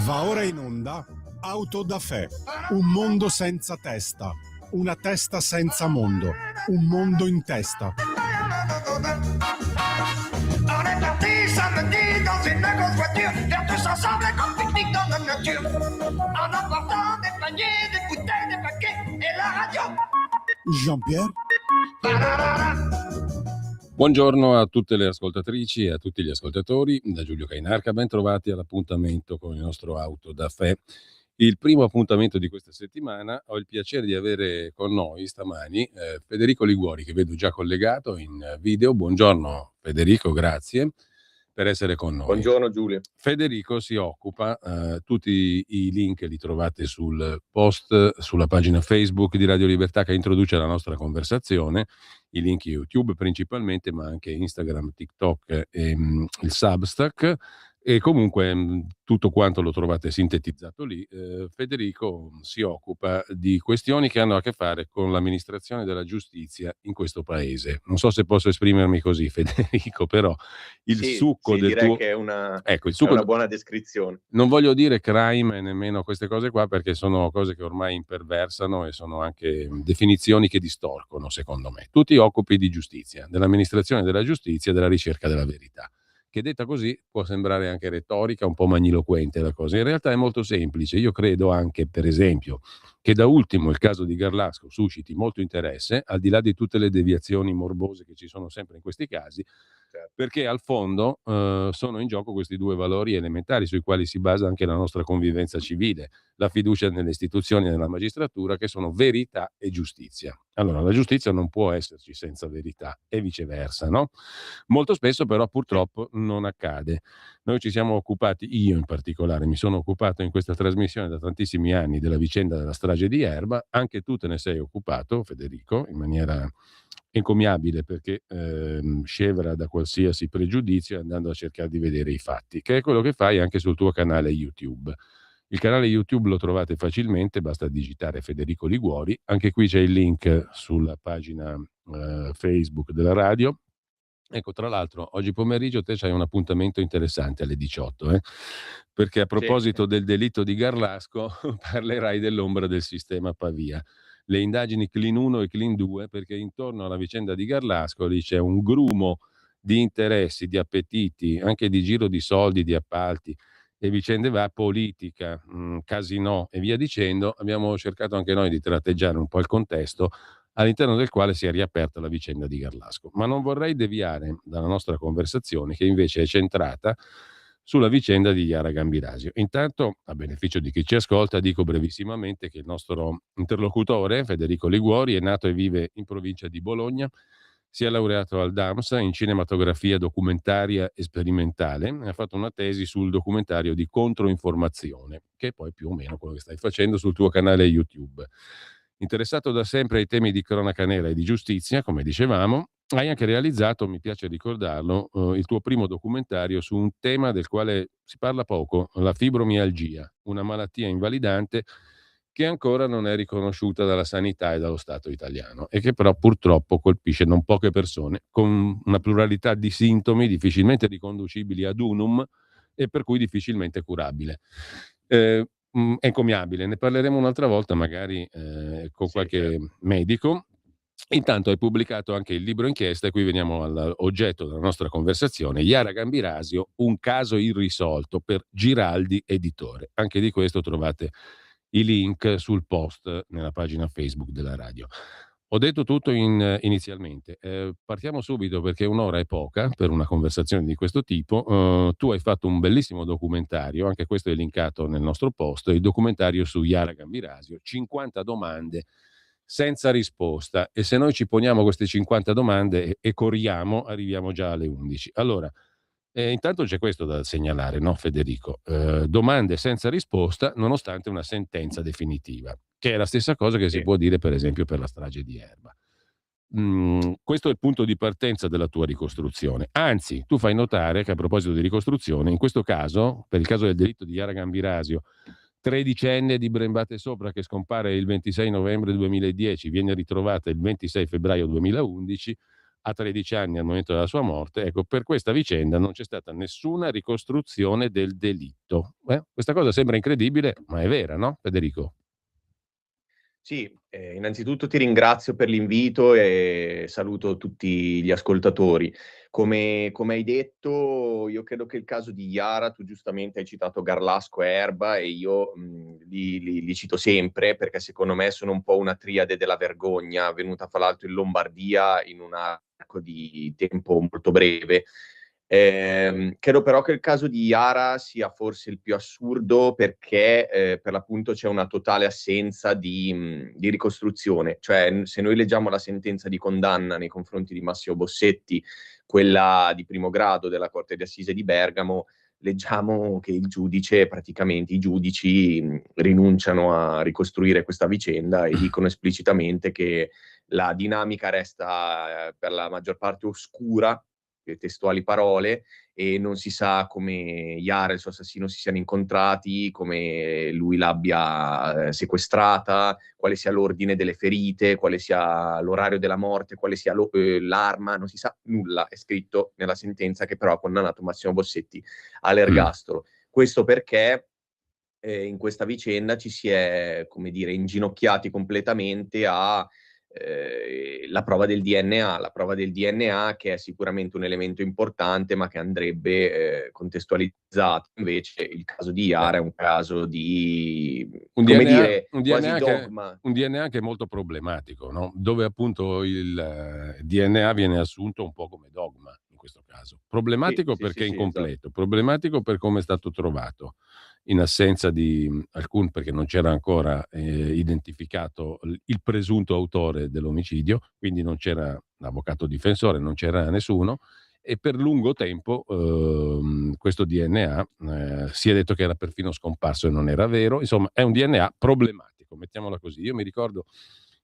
Va ora in onda Auto da Fè, un mondo senza testa, una testa senza mondo, un mondo in testa. On est parti samedi dans une grosse voiture, faire tous ensemble un grand pique-nique dans la nature. En emportant des paniers, des bouteilles, des paquets et la radio. Jean-Pierre? Buongiorno a tutte le ascoltatrici e a tutti gli ascoltatori, da Giulio Cainarca, ben trovati all'appuntamento con il nostro Auto da Fè. Il primo appuntamento di questa settimana. Ho il piacere di avere con noi stamani Federico Liguori, che vedo già collegato in video. Buongiorno Federico, grazie per essere con noi. Buongiorno Giulio. Federico si occupa, tutti i link li trovate sul post, sulla pagina Facebook di Radio Libertà che introduce la nostra conversazione, i link YouTube principalmente, ma anche Instagram, TikTok e il Substack. E comunque tutto quanto lo trovate sintetizzato lì. Federico si occupa di questioni che hanno a che fare con l'amministrazione della giustizia in questo paese. Non so se posso esprimermi così, Federico, però il succo del direi tuo... che è una, ecco, il succo è una buona descrizione. Non voglio dire crime nemmeno queste cose qua, perché sono cose che ormai imperversano e sono anche definizioni che distorcono, secondo me. Tu ti occupi di giustizia, dell'amministrazione della giustizia e della ricerca della verità, che detta così può sembrare anche retorica, un po' magniloquente la cosa. In realtà è molto semplice. Io credo anche, per esempio, che da ultimo il caso di Garlasco susciti molto interesse, al di là di tutte le deviazioni morbose che ci sono sempre in questi casi, perché al fondo sono in gioco questi due valori elementari sui quali si basa anche la nostra convivenza civile, la fiducia nelle istituzioni e nella magistratura, che sono verità e giustizia. Allora, la giustizia non può esserci senza verità e viceversa, no? Molto spesso però purtroppo non accade. Noi ci siamo occupati, io in particolare mi sono occupato in questa trasmissione da tantissimi anni della vicenda della strage di Erba. Anche tu te ne sei occupato, Federico, in maniera encomiabile, perché scevra da qualsiasi pregiudizio, andando a cercare di vedere i fatti, che è quello che fai anche sul tuo canale YouTube. Il canale YouTube lo trovate facilmente, basta digitare Federico Liguori. Anche qui c'è il link sulla pagina Facebook della radio. Ecco, tra l'altro, oggi pomeriggio te c'hai un appuntamento interessante alle 18, perché a proposito del delitto di Garlasco parlerai dell'ombra del sistema Pavia. Le indagini Clean 1 e Clean 2, perché intorno alla vicenda di Garlasco lì c'è un grumo di interessi, di appetiti, anche di giro di soldi, di appalti e vicende politica, casinò e via dicendo. Abbiamo cercato anche noi di tratteggiare un po' il contesto all'interno del quale si è riaperta la vicenda di Garlasco. Ma non vorrei deviare dalla nostra conversazione, che invece è centrata sulla vicenda di Yara Gambirasio. Intanto, a beneficio di chi ci ascolta, dico brevissimamente che il nostro interlocutore, Federico Liguori, è nato e vive in provincia di Bologna, si è laureato al DAMS in cinematografia documentaria e sperimentale e ha fatto una tesi sul documentario di controinformazione, che è poi più o meno quello che stai facendo sul tuo canale YouTube. Interessato da sempre ai temi di cronaca nera e di giustizia, come dicevamo, hai anche realizzato, mi piace ricordarlo, il tuo primo documentario su un tema del quale si parla poco, la fibromialgia, una malattia invalidante che ancora non è riconosciuta dalla sanità e dallo Stato italiano e che però purtroppo colpisce non poche persone, con una pluralità di sintomi difficilmente riconducibili ad unum e per cui difficilmente curabile. Encomiabile, ne parleremo un'altra volta magari con qualche medico. Intanto hai pubblicato anche il libro inchiesta, e qui veniamo all'oggetto della nostra conversazione, Yara Gambirasio, un caso irrisolto, per Giraldi Editore. Anche di questo trovate i link sul post nella pagina Facebook della radio. Ho detto tutto inizialmente, partiamo subito perché un'ora è poca per una conversazione di questo tipo. Tu hai fatto un bellissimo documentario, anche questo è linkato nel nostro post, il documentario su Yara Gambirasio, 50 domande senza risposta, e se noi ci poniamo queste 50 domande e corriamo arriviamo già alle 11. Allora, intanto c'è questo da segnalare, no Federico? Domande senza risposta nonostante una sentenza definitiva, che è la stessa cosa che si può dire per esempio per la strage di Erba. Questo è il punto di partenza della tua ricostruzione. Anzi, tu fai notare che a proposito di ricostruzione, in questo caso, per il caso del delitto di Yara Gambirasio, tredicenne di Brembate Sopra, che scompare il 26 novembre 2010, viene ritrovata il 26 febbraio 2011, a 13 anni al momento della sua morte. Ecco, per questa vicenda non c'è stata nessuna ricostruzione del delitto. Questa cosa sembra incredibile, ma è vera, no, Federico? Sì, innanzitutto ti ringrazio per l'invito e saluto tutti gli ascoltatori. Come hai detto, io credo che il caso di Iara, tu giustamente hai citato Garlasco e Erba e io li cito sempre perché secondo me sono un po' una triade della vergogna, venuta fra l'altro in Lombardia in un arco di tempo molto breve. Credo però che il caso di Iara sia forse il più assurdo perché per l'appunto c'è una totale assenza di ricostruzione. Cioè, se noi leggiamo la sentenza di condanna nei confronti di Massimo Bossetti, quella di primo grado della Corte di Assise di Bergamo, leggiamo che il giudice, praticamente i giudici rinunciano a ricostruire questa vicenda e dicono esplicitamente che la dinamica resta per la maggior parte oscura, testuali parole, e non si sa come Iara e il suo assassino si siano incontrati, come lui l'abbia sequestrata, quale sia l'ordine delle ferite, quale sia l'orario della morte, quale sia l'arma, non si sa nulla, è scritto nella sentenza che però ha condannato Massimo Bossetti all'ergastolo. Questo perché in questa vicenda ci si è, come dire, inginocchiati completamente a la prova del DNA che è sicuramente un elemento importante, ma che andrebbe contestualizzato. Invece il caso di Iara è un caso di, come dire, quasi dogma. Un DNA che è molto problematico, no? Dove appunto il DNA viene assunto un po' come dogma in questo caso. Problematico perché è incompleto, esatto. Problematico per come è stato trovato, in assenza di alcun, perché non c'era ancora identificato il presunto autore dell'omicidio, quindi non c'era l'avvocato difensore, non c'era nessuno, e per lungo tempo questo DNA si è detto che era perfino scomparso e non era vero. Insomma, è un DNA problematico, mettiamola così. Io mi ricordo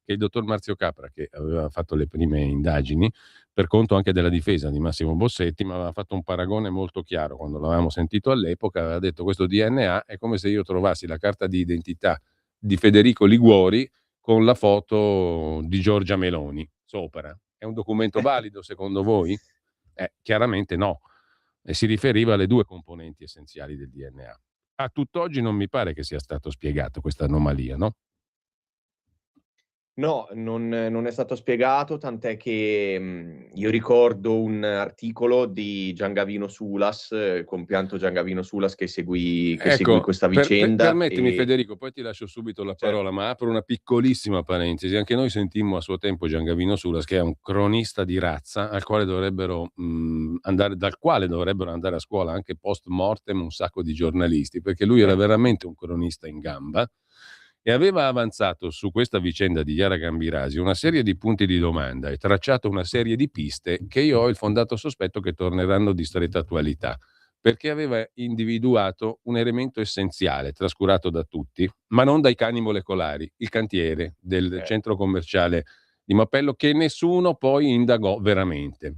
che il dottor Marzio Capra, che aveva fatto le prime indagini per conto anche della difesa di Massimo Bossetti, ma aveva fatto un paragone molto chiaro quando l'avevamo sentito all'epoca. Aveva detto: questo DNA è come se io trovassi la carta di identità di Federico Liguori con la foto di Giorgia Meloni sopra. È un documento valido secondo voi? Chiaramente no, e si riferiva alle due componenti essenziali del DNA. A tutt'oggi non mi pare che sia stato spiegato questa anomalia, no? No, non è stato spiegato, tant'è che io ricordo un articolo di Giangavino Sulas, compianto Giangavino Sulas che seguì Ecco, questa vicenda. permettimi Federico, poi ti lascio subito la parola, Certo. ma apro una piccolissima parentesi. Anche noi sentimmo a suo tempo Giangavino Sulas, che è un cronista di razza, dal quale dovrebbero andare a scuola anche post mortem un sacco di giornalisti, perché lui era veramente un cronista in gamba e aveva avanzato su questa vicenda di Chiara Gambirasi una serie di punti di domanda e tracciato una serie di piste che io ho il fondato sospetto che torneranno di stretta attualità, perché aveva individuato un elemento essenziale, trascurato da tutti, ma non dai cani molecolari, il cantiere del centro commerciale di Mappello, che nessuno poi indagò veramente.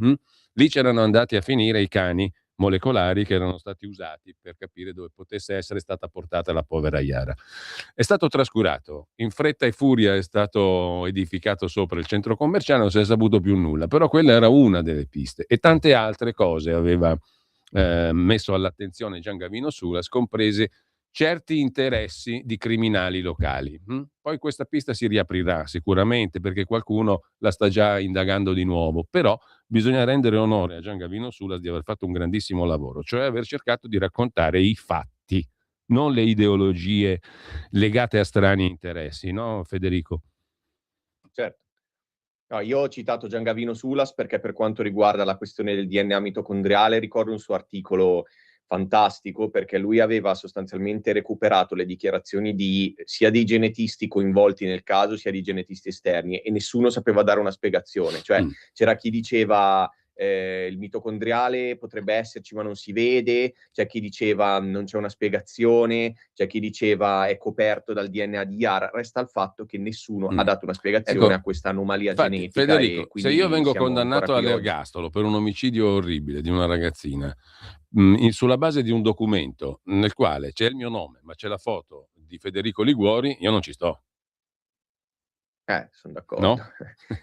Lì c'erano andati a finire i cani molecolari che erano stati usati per capire dove potesse essere stata portata la povera Iara. È stato trascurato, in fretta e furia è stato edificato sopra il centro commerciale, non si è saputo più nulla, però quella era una delle piste e tante altre cose aveva messo all'attenzione Giangavino Sulas, comprese certi interessi di criminali locali. Poi questa pista si riaprirà sicuramente perché qualcuno la sta già indagando di nuovo, però bisogna rendere onore a Giangavino Sulas di aver fatto un grandissimo lavoro, cioè aver cercato di raccontare i fatti, non le ideologie legate a strani interessi, no Federico? Certo. No, io ho citato Giangavino Sulas perché per quanto riguarda la questione del DNA mitocondriale ricordo un suo articolo fantastico perché lui aveva sostanzialmente recuperato le dichiarazioni sia dei genetisti coinvolti nel caso sia di genetisti esterni e nessuno sapeva dare una spiegazione. Cioè c'era chi diceva il mitocondriale potrebbe esserci ma non si vede, c'è chi diceva non c'è una spiegazione, c'è chi diceva è coperto dal DNA di Iara. Resta il fatto che nessuno ha dato una spiegazione a questa anomalia genetica. Federico, e se io quindi vengo siamo ancora condannato qui oggi. all'ergastolo per un omicidio orribile di una ragazzina, sulla base di un documento nel quale c'è il mio nome ma c'è la foto di Federico Liguori, io non ci sto. Sono d'accordo. No?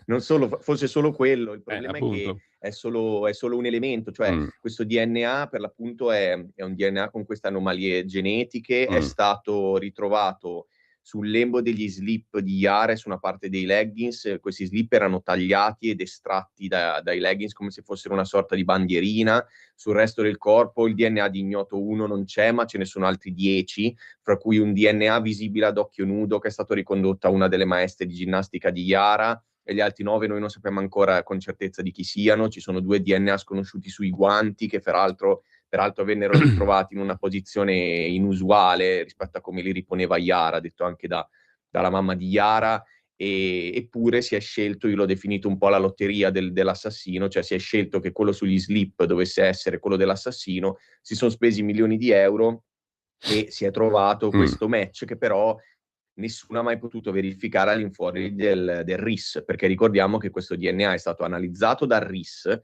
Non solo, fosse solo quello, il problema è che Appunto. è solo un elemento, cioè questo DNA per l'appunto è un DNA con queste anomalie genetiche, è stato ritrovato sul lembo degli slip di Yara e su una parte dei leggings. Questi slip erano tagliati ed estratti dai leggings come se fossero una sorta di bandierina. Sul resto del corpo il DNA di ignoto 1 non c'è, ma ce ne sono altri 10, fra cui un DNA visibile ad occhio nudo che è stato ricondotto a una delle maestre di ginnastica di Yara, e gli altri 9 noi non sappiamo ancora con certezza di chi siano. Ci sono 2 DNA sconosciuti sui guanti che peraltro vennero ritrovati in una posizione inusuale rispetto a come li riponeva Yara, detto anche dalla mamma di Yara. Eppure si è scelto, io l'ho definito un po' la lotteria dell'assassino, cioè si è scelto che quello sugli slip dovesse essere quello dell'assassino, si sono spesi milioni di euro e si è trovato questo match che però nessuno ha mai potuto verificare all'infuori del RIS, perché ricordiamo che questo DNA è stato analizzato dal RIS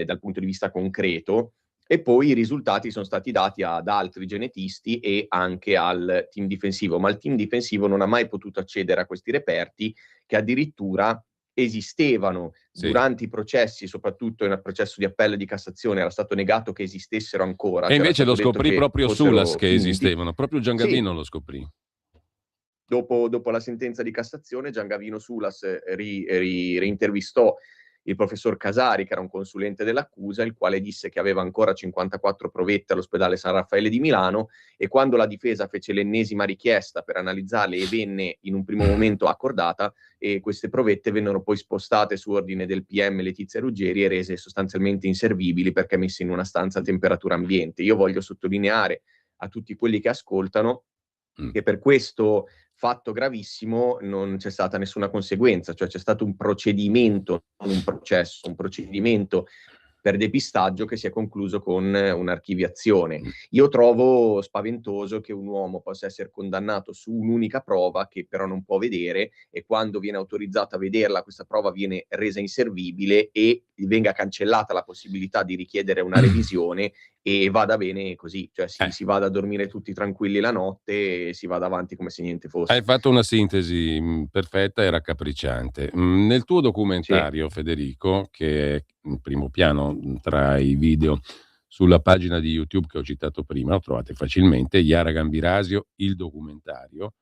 dal punto di vista concreto, e poi i risultati sono stati dati ad altri genetisti e anche al team difensivo, ma il team difensivo non ha mai potuto accedere a questi reperti che addirittura esistevano durante i processi, soprattutto nel processo di appello e di Cassazione era stato negato che esistessero ancora. E C'era invece lo stato detto scoprì che proprio fossero Sulas che finti. esistevano, proprio Sì, Giangavino lo scoprì. dopo la sentenza di Cassazione, Giangavino Sulas reintervistò il professor Casari, che era un consulente dell'accusa, il quale disse che aveva ancora 54 provette all'ospedale San Raffaele di Milano, e quando la difesa fece l'ennesima richiesta per analizzarle e venne in un primo momento accordata, e queste provette vennero poi spostate su ordine del PM Letizia Ruggeri e rese sostanzialmente inservibili perché messe in una stanza a temperatura ambiente. Io voglio sottolineare a tutti quelli che ascoltano che per questo fatto gravissimo non c'è stata nessuna conseguenza, cioè c'è stato un procedimento, non un processo, un procedimento per depistaggio che si è concluso con un'archiviazione. Io trovo spaventoso che un uomo possa essere condannato su un'unica prova che però non può vedere, e quando viene autorizzato a vederla questa prova viene resa inservibile e venga cancellata la possibilità di richiedere una revisione, e vada bene così, cioè si vada a dormire tutti tranquilli la notte e si vada avanti come se niente fosse. Hai fatto una sintesi perfetta e raccapricciante. Nel tuo Sì. documentario, Federico, che è in primo piano tra i video sulla pagina di YouTube che ho citato prima, lo trovate facilmente, Yara Gambirasio, il documentario,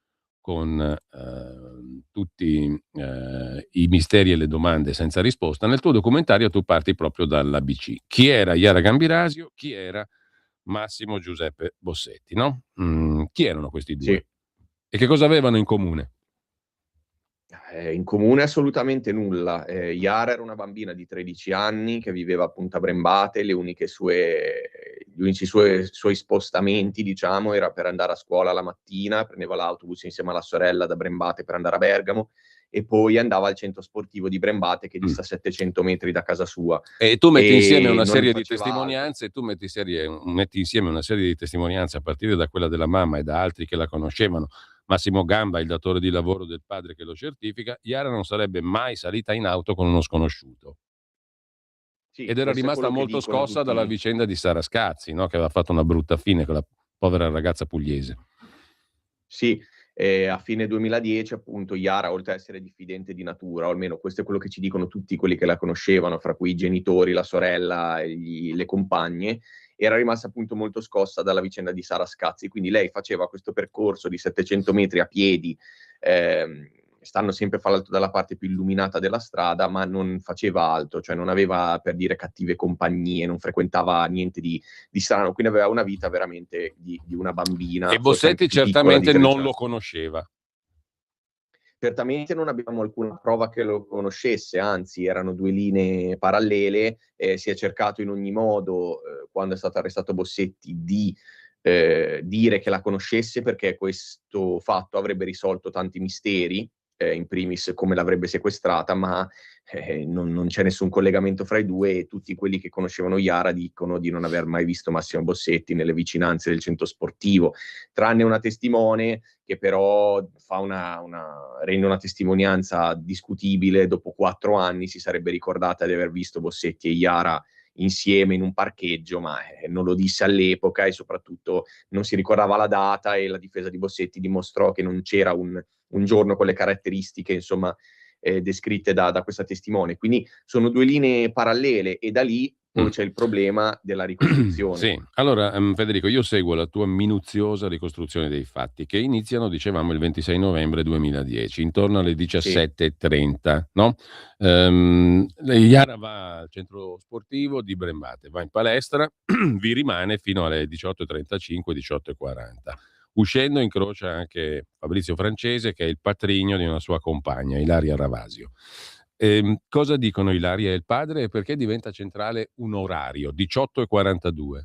con tutti i misteri e le domande senza risposta. Nel tuo documentario tu parti proprio dall'ABC. Chi era Yara Gambirasio? Chi era Massimo Giuseppe Bossetti, no? Chi erano questi due? Sì. E che cosa avevano in comune? In comune assolutamente nulla. Yara era una bambina di 13 anni che viveva appunto a Brembate, gli unici suoi spostamenti, diciamo, era per andare a scuola la mattina, prendeva l'autobus insieme alla sorella da Brembate per andare a Bergamo, e poi andava al centro sportivo di Brembate che dista 700 metri da casa sua. E tu metti insieme E una non serie di faceva altro. testimonianze, metti insieme una serie di testimonianze a partire da quella della mamma e da altri che la conoscevano. Massimo Gamba, il datore di lavoro del padre che lo certifica. Yara non sarebbe mai salita in auto con uno sconosciuto. Sì, Ed era questo è rimasta quello che molto dicono scossa dalla tutti. vicenda di Sara Scazzi, no? Che aveva fatto una brutta fine, quella povera ragazza pugliese. Sì, a fine 2010 appunto Yara, oltre a essere diffidente di natura, o almeno questo è quello che ci dicono tutti quelli che la conoscevano, fra cui i genitori, la sorella e le compagne, era rimasta appunto molto scossa dalla vicenda di Sara Scazzi. Quindi lei faceva questo percorso di 700 metri a piedi, stando sempre fra l'altro dalla parte più illuminata della strada, ma non faceva altro, cioè non aveva, per dire, cattive compagnie, non frequentava niente di strano, quindi aveva una vita veramente di una bambina, E forse Bossetti anche più piccola di certamente 13 non anni. lo conosceva. Certamente non abbiamo alcuna prova che lo conoscesse, anzi erano 2 linee parallele. Si è cercato in ogni modo, quando è stato arrestato Bossetti, di dire che la conoscesse, perché questo fatto avrebbe risolto tanti misteri, in primis come l'avrebbe sequestrata, ma non c'è nessun collegamento fra i due, e tutti quelli che conoscevano Yara dicono di non aver mai visto Massimo Bossetti nelle vicinanze del centro sportivo, tranne una testimone che però rende una testimonianza discutibile. Dopo 4 anni si sarebbe ricordata di aver visto Bossetti e Yara insieme in un parcheggio, ma non lo disse all'epoca e soprattutto non si ricordava la data, e la difesa di Bossetti dimostrò che non c'era un giorno con le caratteristiche, insomma, descritte da questa testimone. Quindi sono due linee parallele, e da lì poi c'è il problema della ricostruzione. Sì, allora Federico, io seguo la tua minuziosa ricostruzione dei fatti che iniziano, dicevamo, il 26 novembre 2010, intorno alle 17:30, no? Iara va al centro sportivo di Brembate, va in palestra, vi rimane fino alle 18:35, 18:40. Uscendo incrocia anche Fabrizio Francese, che è il patrigno di una sua compagna, Ilaria Ravasio. Cosa dicono Ilaria e il padre, e perché diventa centrale un orario, 18:42?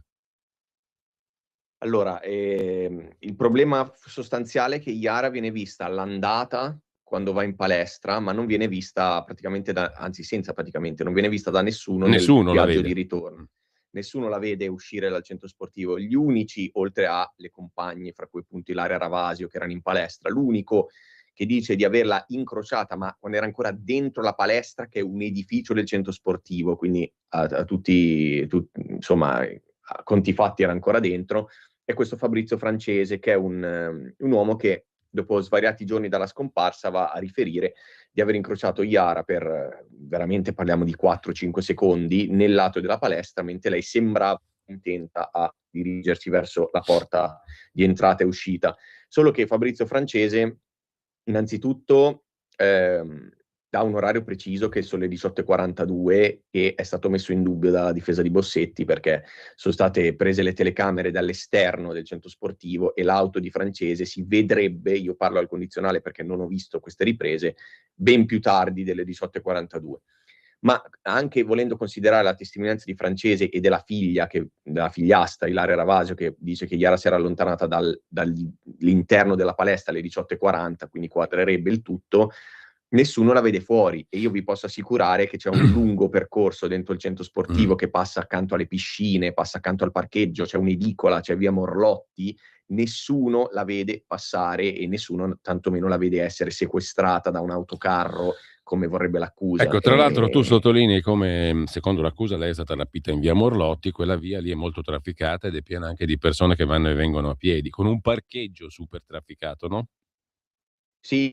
Allora, il problema sostanziale è che Iara viene vista all'andata quando va in palestra, ma non viene vista praticamente anzi senza praticamente, non viene vista da nessuno nel Nessuno la viaggio vede. di ritorno. Nessuno la vede uscire dal centro sportivo. Gli unici, oltre alle compagne, fra cui appunto Ilaria Ravasio, che erano in palestra, l'unico che dice di averla incrociata, ma quando era ancora dentro la palestra, che è un edificio del centro sportivo, quindi a tutti, insomma, a conti fatti era ancora dentro, è questo Fabrizio Francese, che è un uomo che dopo svariati giorni dalla scomparsa va a riferire di aver incrociato Iara per, veramente parliamo di 4-5 secondi, nel lato della palestra, mentre lei sembrava intenta a dirigersi verso la porta di entrata e uscita. Solo che Fabrizio Francese, innanzitutto, dà un orario preciso, che sono le 18:42, che è stato messo in dubbio dalla difesa di Bossetti, perché sono state prese le telecamere dall'esterno del centro sportivo e l'auto di Francese si vedrebbe, io parlo al condizionale perché non ho visto queste riprese, ben più tardi delle 18:42. Ma anche volendo considerare la testimonianza di Francese e della figlia, della figliastra Ilaria Ravasio, che dice che Iara si era allontanata dall'interno della palestra alle 18:40, quindi quadrerebbe il tutto, nessuno la vede fuori. E io vi posso assicurare che c'è un lungo percorso dentro il centro sportivo che passa accanto alle piscine, passa accanto al parcheggio, c'è un'edicola, c'è via Morlotti, nessuno la vede passare e nessuno tantomeno la vede essere sequestrata da un autocarro, come vorrebbe l'accusa. Ecco, tra l'altro tu sottolinei come, secondo l'accusa, lei è stata rapita in via Morlotti. Quella via lì è molto trafficata ed è piena anche di persone che vanno e vengono a piedi, con un parcheggio super trafficato, no? Sì,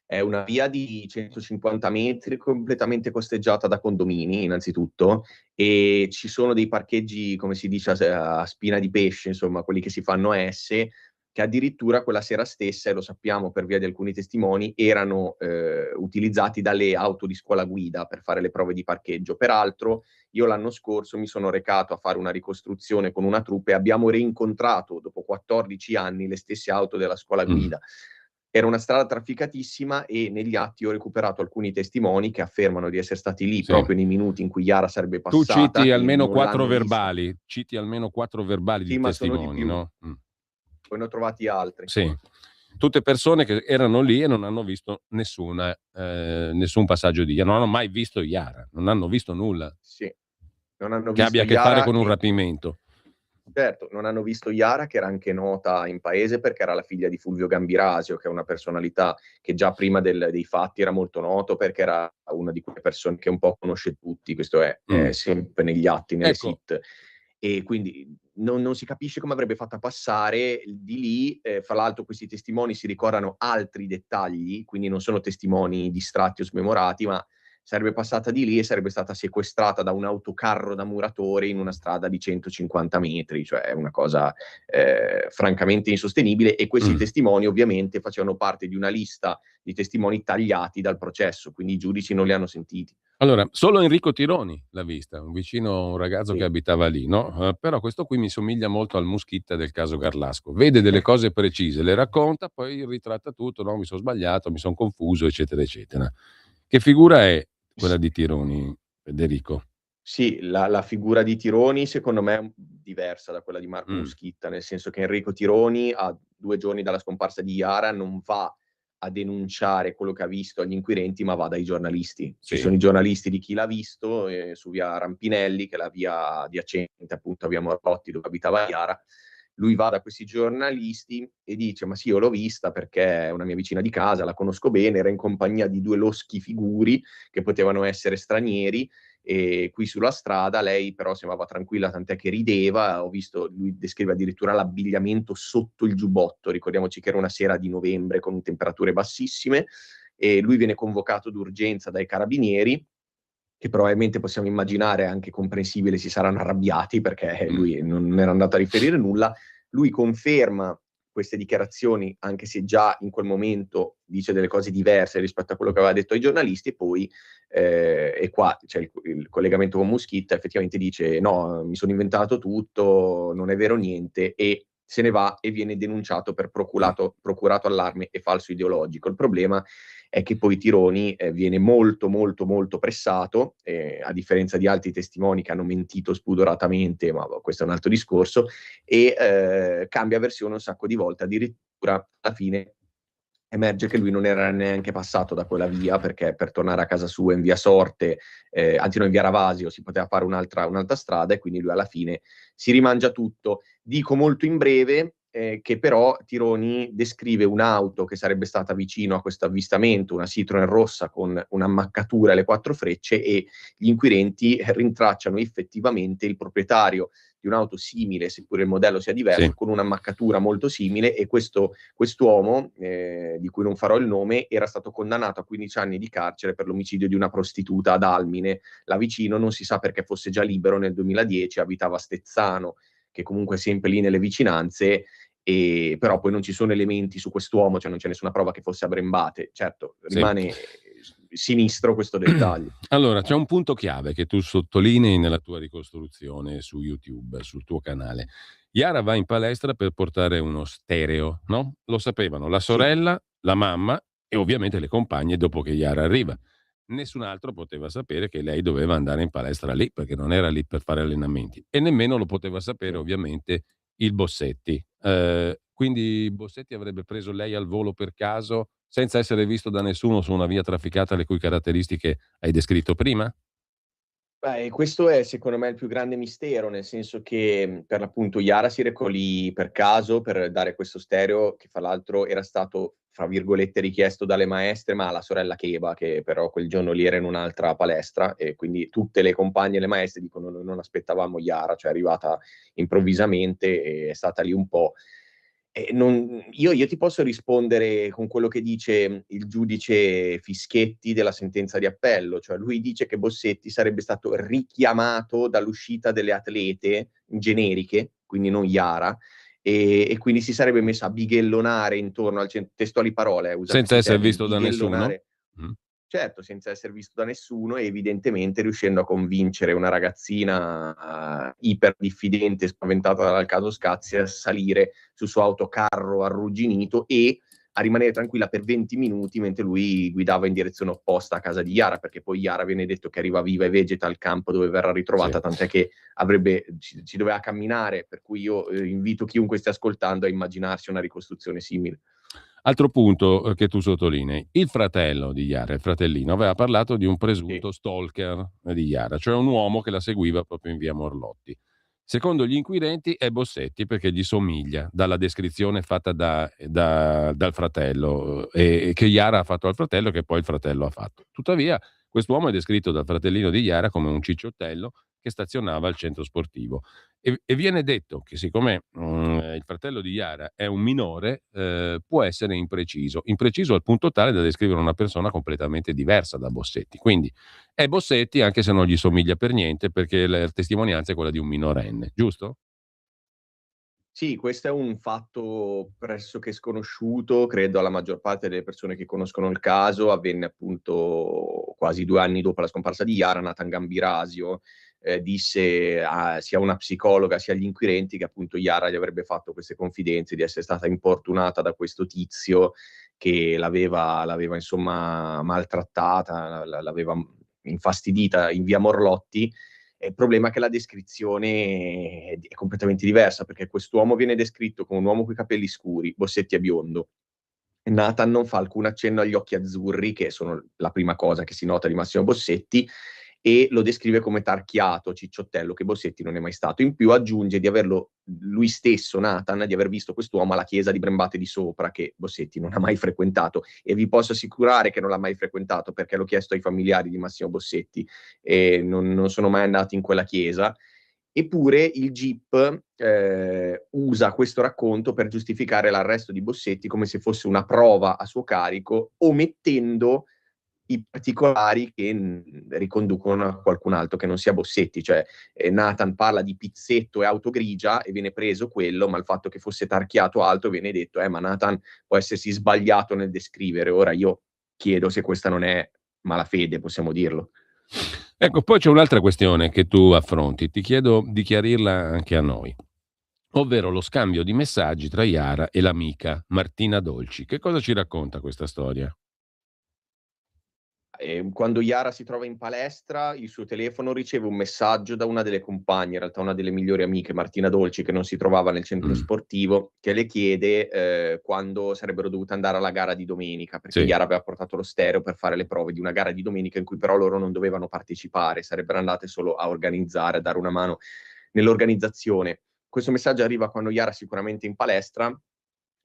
è una via di 150 metri, completamente costeggiata da condomini, innanzitutto, e ci sono dei parcheggi, come si dice, a spina di pesce, insomma, quelli che si fanno a S, che addirittura quella sera stessa, e lo sappiamo per via di alcuni testimoni, erano utilizzati dalle auto di scuola guida per fare le prove di parcheggio. Peraltro, io l'anno scorso mi sono recato a fare una ricostruzione con una troupe e abbiamo rincontrato, dopo 14 anni, le stesse auto della scuola guida. Era una strada trafficatissima e negli atti ho recuperato alcuni testimoni che affermano di essere stati lì proprio nei minuti in cui Iara sarebbe Tu passata citi e almeno non 4 l'hanno vista. verbali, citi almeno 4 verbali Sì, di ma sono di testimoni, più. no? Poi ne ho trovati altri. Sì. Tutte persone che erano lì e non hanno visto nessun passaggio di Iara, non hanno mai visto Iara, non hanno visto nulla Sì, non hanno che visto abbia a che fare Iara con un e rapimento. certo, non hanno visto Iara, che era anche nota in paese perché era la figlia di Fulvio Gambirasio, che è una personalità che già prima dei fatti era molto noto, perché era una di quelle persone che un po' conosce tutti, questo è sempre negli atti, nelle Ecco. SIT. E quindi non si capisce come avrebbe fatto a passare di lì. Fra l'altro questi testimoni si ricordano altri dettagli, quindi non sono testimoni distratti o smemorati, ma sarebbe passata di lì e sarebbe stata sequestrata da un autocarro da muratore in una strada di 150 metri, cioè è una cosa francamente insostenibile, e questi testimoni ovviamente facevano parte di una lista di testimoni tagliati dal processo, quindi i giudici non li hanno sentiti. Allora, solo Enrico Tironi l'ha vista, un ragazzo che abitava lì, no? Però questo qui mi somiglia molto al Muschitta del caso Garlasco. Vede delle cose precise, le racconta, poi ritratta tutto, no? Mi sono sbagliato, mi sono confuso, eccetera, eccetera. Che figura è quella di Tironi, Federico? Sì, la figura di Tironi secondo me è diversa da quella di Marco Muschitta, nel senso che Enrico Tironi, a 2 giorni dalla scomparsa di Iara, non va a denunciare quello che ha visto agli inquirenti, ma va dai giornalisti. Ci sono i giornalisti di Chi l'ha visto, su via Rampinelli, che è la via adiacente appunto a via Morlotti, dove abitava Iara. Lui va da questi giornalisti e dice: ma sì, io l'ho vista perché è una mia vicina di casa, la conosco bene, era in compagnia di 2 loschi figuri che potevano essere stranieri, e qui sulla strada. Lei però sembrava tranquilla, tant'è che rideva. Ho visto, lui descrive addirittura l'abbigliamento sotto il giubbotto, ricordiamoci che era una sera di novembre con temperature bassissime, e lui viene convocato d'urgenza dai carabinieri, che probabilmente possiamo immaginare, anche comprensibile, si saranno arrabbiati perché lui non era andato a riferire nulla. Lui conferma queste dichiarazioni, anche se già in quel momento dice delle cose diverse rispetto a quello che aveva detto ai giornalisti, e poi, e qua c'è il collegamento con Muschitta, effettivamente dice no, mi sono inventato tutto, non è vero niente, e se ne va e viene denunciato per procurato allarme e falso ideologico. Il problema è che poi Tironi viene molto molto molto pressato, a differenza di altri testimoni che hanno mentito spudoratamente, ma questo è un altro discorso, e cambia versione un sacco di volte. Addirittura alla fine emerge che lui non era neanche passato da quella via, perché per tornare a casa sua in via Sorte, anzi no, in via Ravasio, si poteva fare un'altra strada, e quindi lui alla fine si rimangia tutto. Dico molto in breve che però Tironi descrive un'auto che sarebbe stata vicino a questo avvistamento, una Citroen rossa con un'ammaccatura e le 4 frecce, e gli inquirenti rintracciano effettivamente il proprietario di un'auto simile, seppure il modello sia diverso, Sì. con un'ammaccatura molto simile, e quest'uomo, di cui non farò il nome, era stato condannato a 15 anni di carcere per l'omicidio di una prostituta ad Almine, là vicino. Non si sa perché fosse già libero nel 2010, abitava a Stezzano, che comunque è sempre lì nelle vicinanze, e però poi non ci sono elementi su quest'uomo, cioè non c'è nessuna prova che fosse a Brembate. Certo, Sì. rimane sinistro questo dettaglio. Allora, c'è un punto chiave che tu sottolinei nella tua ricostruzione su YouTube, sul tuo canale. Yara va in palestra per portare uno stereo, no? Lo sapevano la Sì. sorella, la mamma e ovviamente le compagne dopo che Yara arriva. Nessun altro poteva sapere che lei doveva andare in palestra lì, perché non era lì per fare allenamenti. E nemmeno lo poteva sapere, Sì. ovviamente, il Bossetti. Quindi Bossetti avrebbe preso lei al volo per caso, senza essere visto da nessuno, su una via trafficata le cui caratteristiche hai descritto prima? Beh, questo è secondo me il più grande mistero, nel senso che per l'appunto Yara si recò lì per caso per dare questo stereo, che fra l'altro era stato, fra virgolette, richiesto dalle maestre, ma alla sorella Cheba, che però quel giorno lì era in un'altra palestra, e quindi tutte le compagne e le maestre dicono noi non aspettavamo Yara, cioè è arrivata improvvisamente e è stata lì un po'. Io ti posso rispondere con quello che dice il giudice Fischetti della sentenza di appello, cioè lui dice che Bossetti sarebbe stato richiamato dall'uscita delle atlete generiche, quindi non Yara, e quindi si sarebbe messo a bighellonare intorno al testuali parole, usa Senza questi essere termini, visto da nessuno? bighellonare. Mh. Certo, senza essere visto da nessuno, e evidentemente riuscendo a convincere una ragazzina iper diffidente, spaventata dal caso Scazzi, a salire sul suo autocarro arrugginito e a rimanere tranquilla per 20 minuti mentre lui guidava in direzione opposta a casa di Yara, perché poi Yara viene detto che arriva viva e vegeta al campo dove verrà ritrovata, Sì. tant'è che ci doveva camminare, per cui io invito chiunque stia ascoltando a immaginarsi una ricostruzione simile. Altro punto che tu sottolinei, il fratello di Yara, il fratellino, aveva parlato di un Sì. presunto stalker di Yara, cioè un uomo che la seguiva proprio in via Morlotti. Secondo gli inquirenti è Bossetti perché gli somiglia dalla descrizione fatta dal fratello e che Yara ha fatto al fratello, che poi il fratello ha fatto. Tuttavia, quest'uomo è descritto dal fratellino di Yara come un cicciottello che stazionava al centro sportivo. E viene detto che siccome il fratello di Yara è un minore, può essere impreciso al punto tale da descrivere una persona completamente diversa da Bossetti. Quindi è Bossetti anche se non gli somiglia per niente, perché la testimonianza è quella di un minorenne, giusto? Sì, questo è un fatto pressoché sconosciuto, credo, alla maggior parte delle persone che conoscono il caso. Avvenne appunto quasi 2 anni dopo la scomparsa di Yara. Nathan Gambirasio disse sia una psicologa sia agli inquirenti che appunto Yara gli avrebbe fatto queste confidenze di essere stata importunata da questo tizio che l'aveva insomma maltrattata, l'aveva infastidita in via Morlotti. Il problema è che la descrizione è completamente diversa, perché quest'uomo viene descritto come un uomo coi capelli scuri, Bossetti è biondo. Nathan non fa alcun accenno agli occhi azzurri, che sono la prima cosa che si nota di Massimo Bossetti, e lo descrive come tarchiato, cicciottello, che Bossetti non è mai stato. In più aggiunge di averlo lui stesso, Nathan, di aver visto quest'uomo alla chiesa di Brembate di Sopra, che Bossetti non ha mai frequentato, e vi posso assicurare che non l'ha mai frequentato, perché l'ho chiesto ai familiari di Massimo Bossetti e non sono mai andati in quella chiesa. Eppure il GIP usa questo racconto per giustificare l'arresto di Bossetti come se fosse una prova a suo carico, omettendo i particolari che riconducono a qualcun altro che non sia Bossetti. Cioè Nathan parla di pizzetto e auto grigia e viene preso quello, ma il fatto che fosse tarchiato alto viene detto ma Nathan può essersi sbagliato nel descrivere. Ora io chiedo se questa non è malafede, possiamo dirlo. Ecco, poi c'è un'altra questione che tu affronti, ti chiedo di chiarirla anche a noi, ovvero lo scambio di messaggi tra Yara e l'amica Martina Dolci. Che cosa ci racconta questa storia? Quando Yara si trova in palestra, il suo telefono riceve un messaggio da una delle compagne, in realtà una delle migliori amiche, Martina Dolci, che non si trovava nel centro sportivo, che le chiede quando sarebbero dovute andare alla gara di domenica, perché Sì. Yara aveva portato lo stereo per fare le prove di una gara di domenica in cui però loro non dovevano partecipare, sarebbero andate solo a organizzare, a dare una mano nell'organizzazione. Questo messaggio arriva quando Yara è sicuramente in palestra,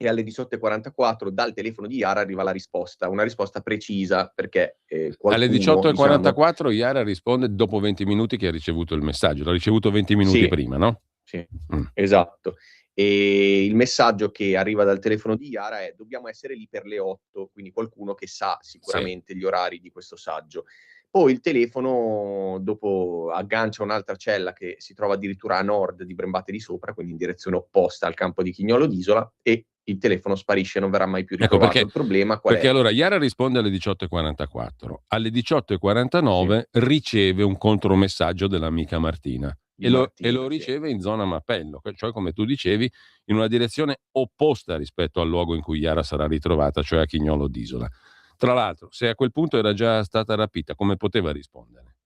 e alle 18:44 dal telefono di Yara arriva la risposta, una risposta precisa, perché qualcuno, alle 18:44 Yara risponde dopo 20 minuti che ha ricevuto il messaggio, l'ha ricevuto 20 minuti prima, no? Sì, esatto. E il messaggio che arriva dal telefono di Yara è: dobbiamo essere lì per le 8, quindi qualcuno che sa sicuramente gli orari di questo saggio. Poi il telefono dopo aggancia un'altra cella che si trova addirittura a nord di Brembate di Sopra, quindi in direzione opposta al campo di Chignolo d'Isola, e il telefono sparisce, non verrà mai più ritrovato. Il problema qual perché è? Allora Yara risponde alle 18:44, alle 18:49 riceve un contromessaggio dell'amica Martina e lo riceve in zona Mappello, cioè come tu dicevi in una direzione opposta rispetto al luogo in cui Yara sarà ritrovata, cioè a Chignolo d'Isola. Tra l'altro, se a quel punto era già stata rapita, come poteva rispondere?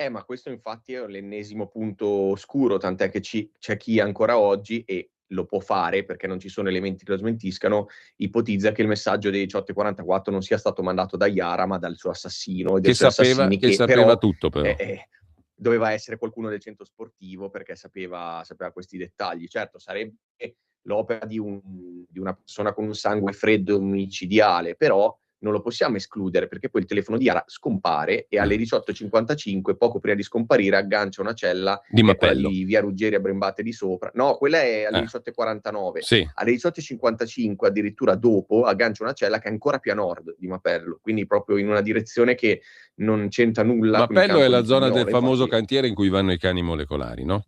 Ma questo infatti è l'ennesimo punto oscuro, tant'è che c'è chi ancora oggi, e lo può fare perché non ci sono elementi che lo smentiscano, ipotizza che il messaggio delle 18:44 non sia stato mandato da Yara, ma dal suo assassino e dei suoi assassini, che sapeva però tutto però. Doveva essere qualcuno del centro sportivo, perché sapeva questi dettagli. Certo, sarebbe l'opera di una persona con un sangue freddo micidiale, però non lo possiamo escludere, perché poi il telefono di Yara scompare e alle 18:55, poco prima di scomparire, aggancia una cella di che è quella Mappello. di via Ruggeri a Brembate di Sopra. No, quella è alle 18:49. Sì. Alle 18:55, addirittura dopo, aggancia una cella che è ancora più a nord di Mappello, quindi proprio in una direzione che non c'entra nulla. Mappello è la zona del Chignolo, famoso infatti. cantiere in cui vanno i cani molecolari, no?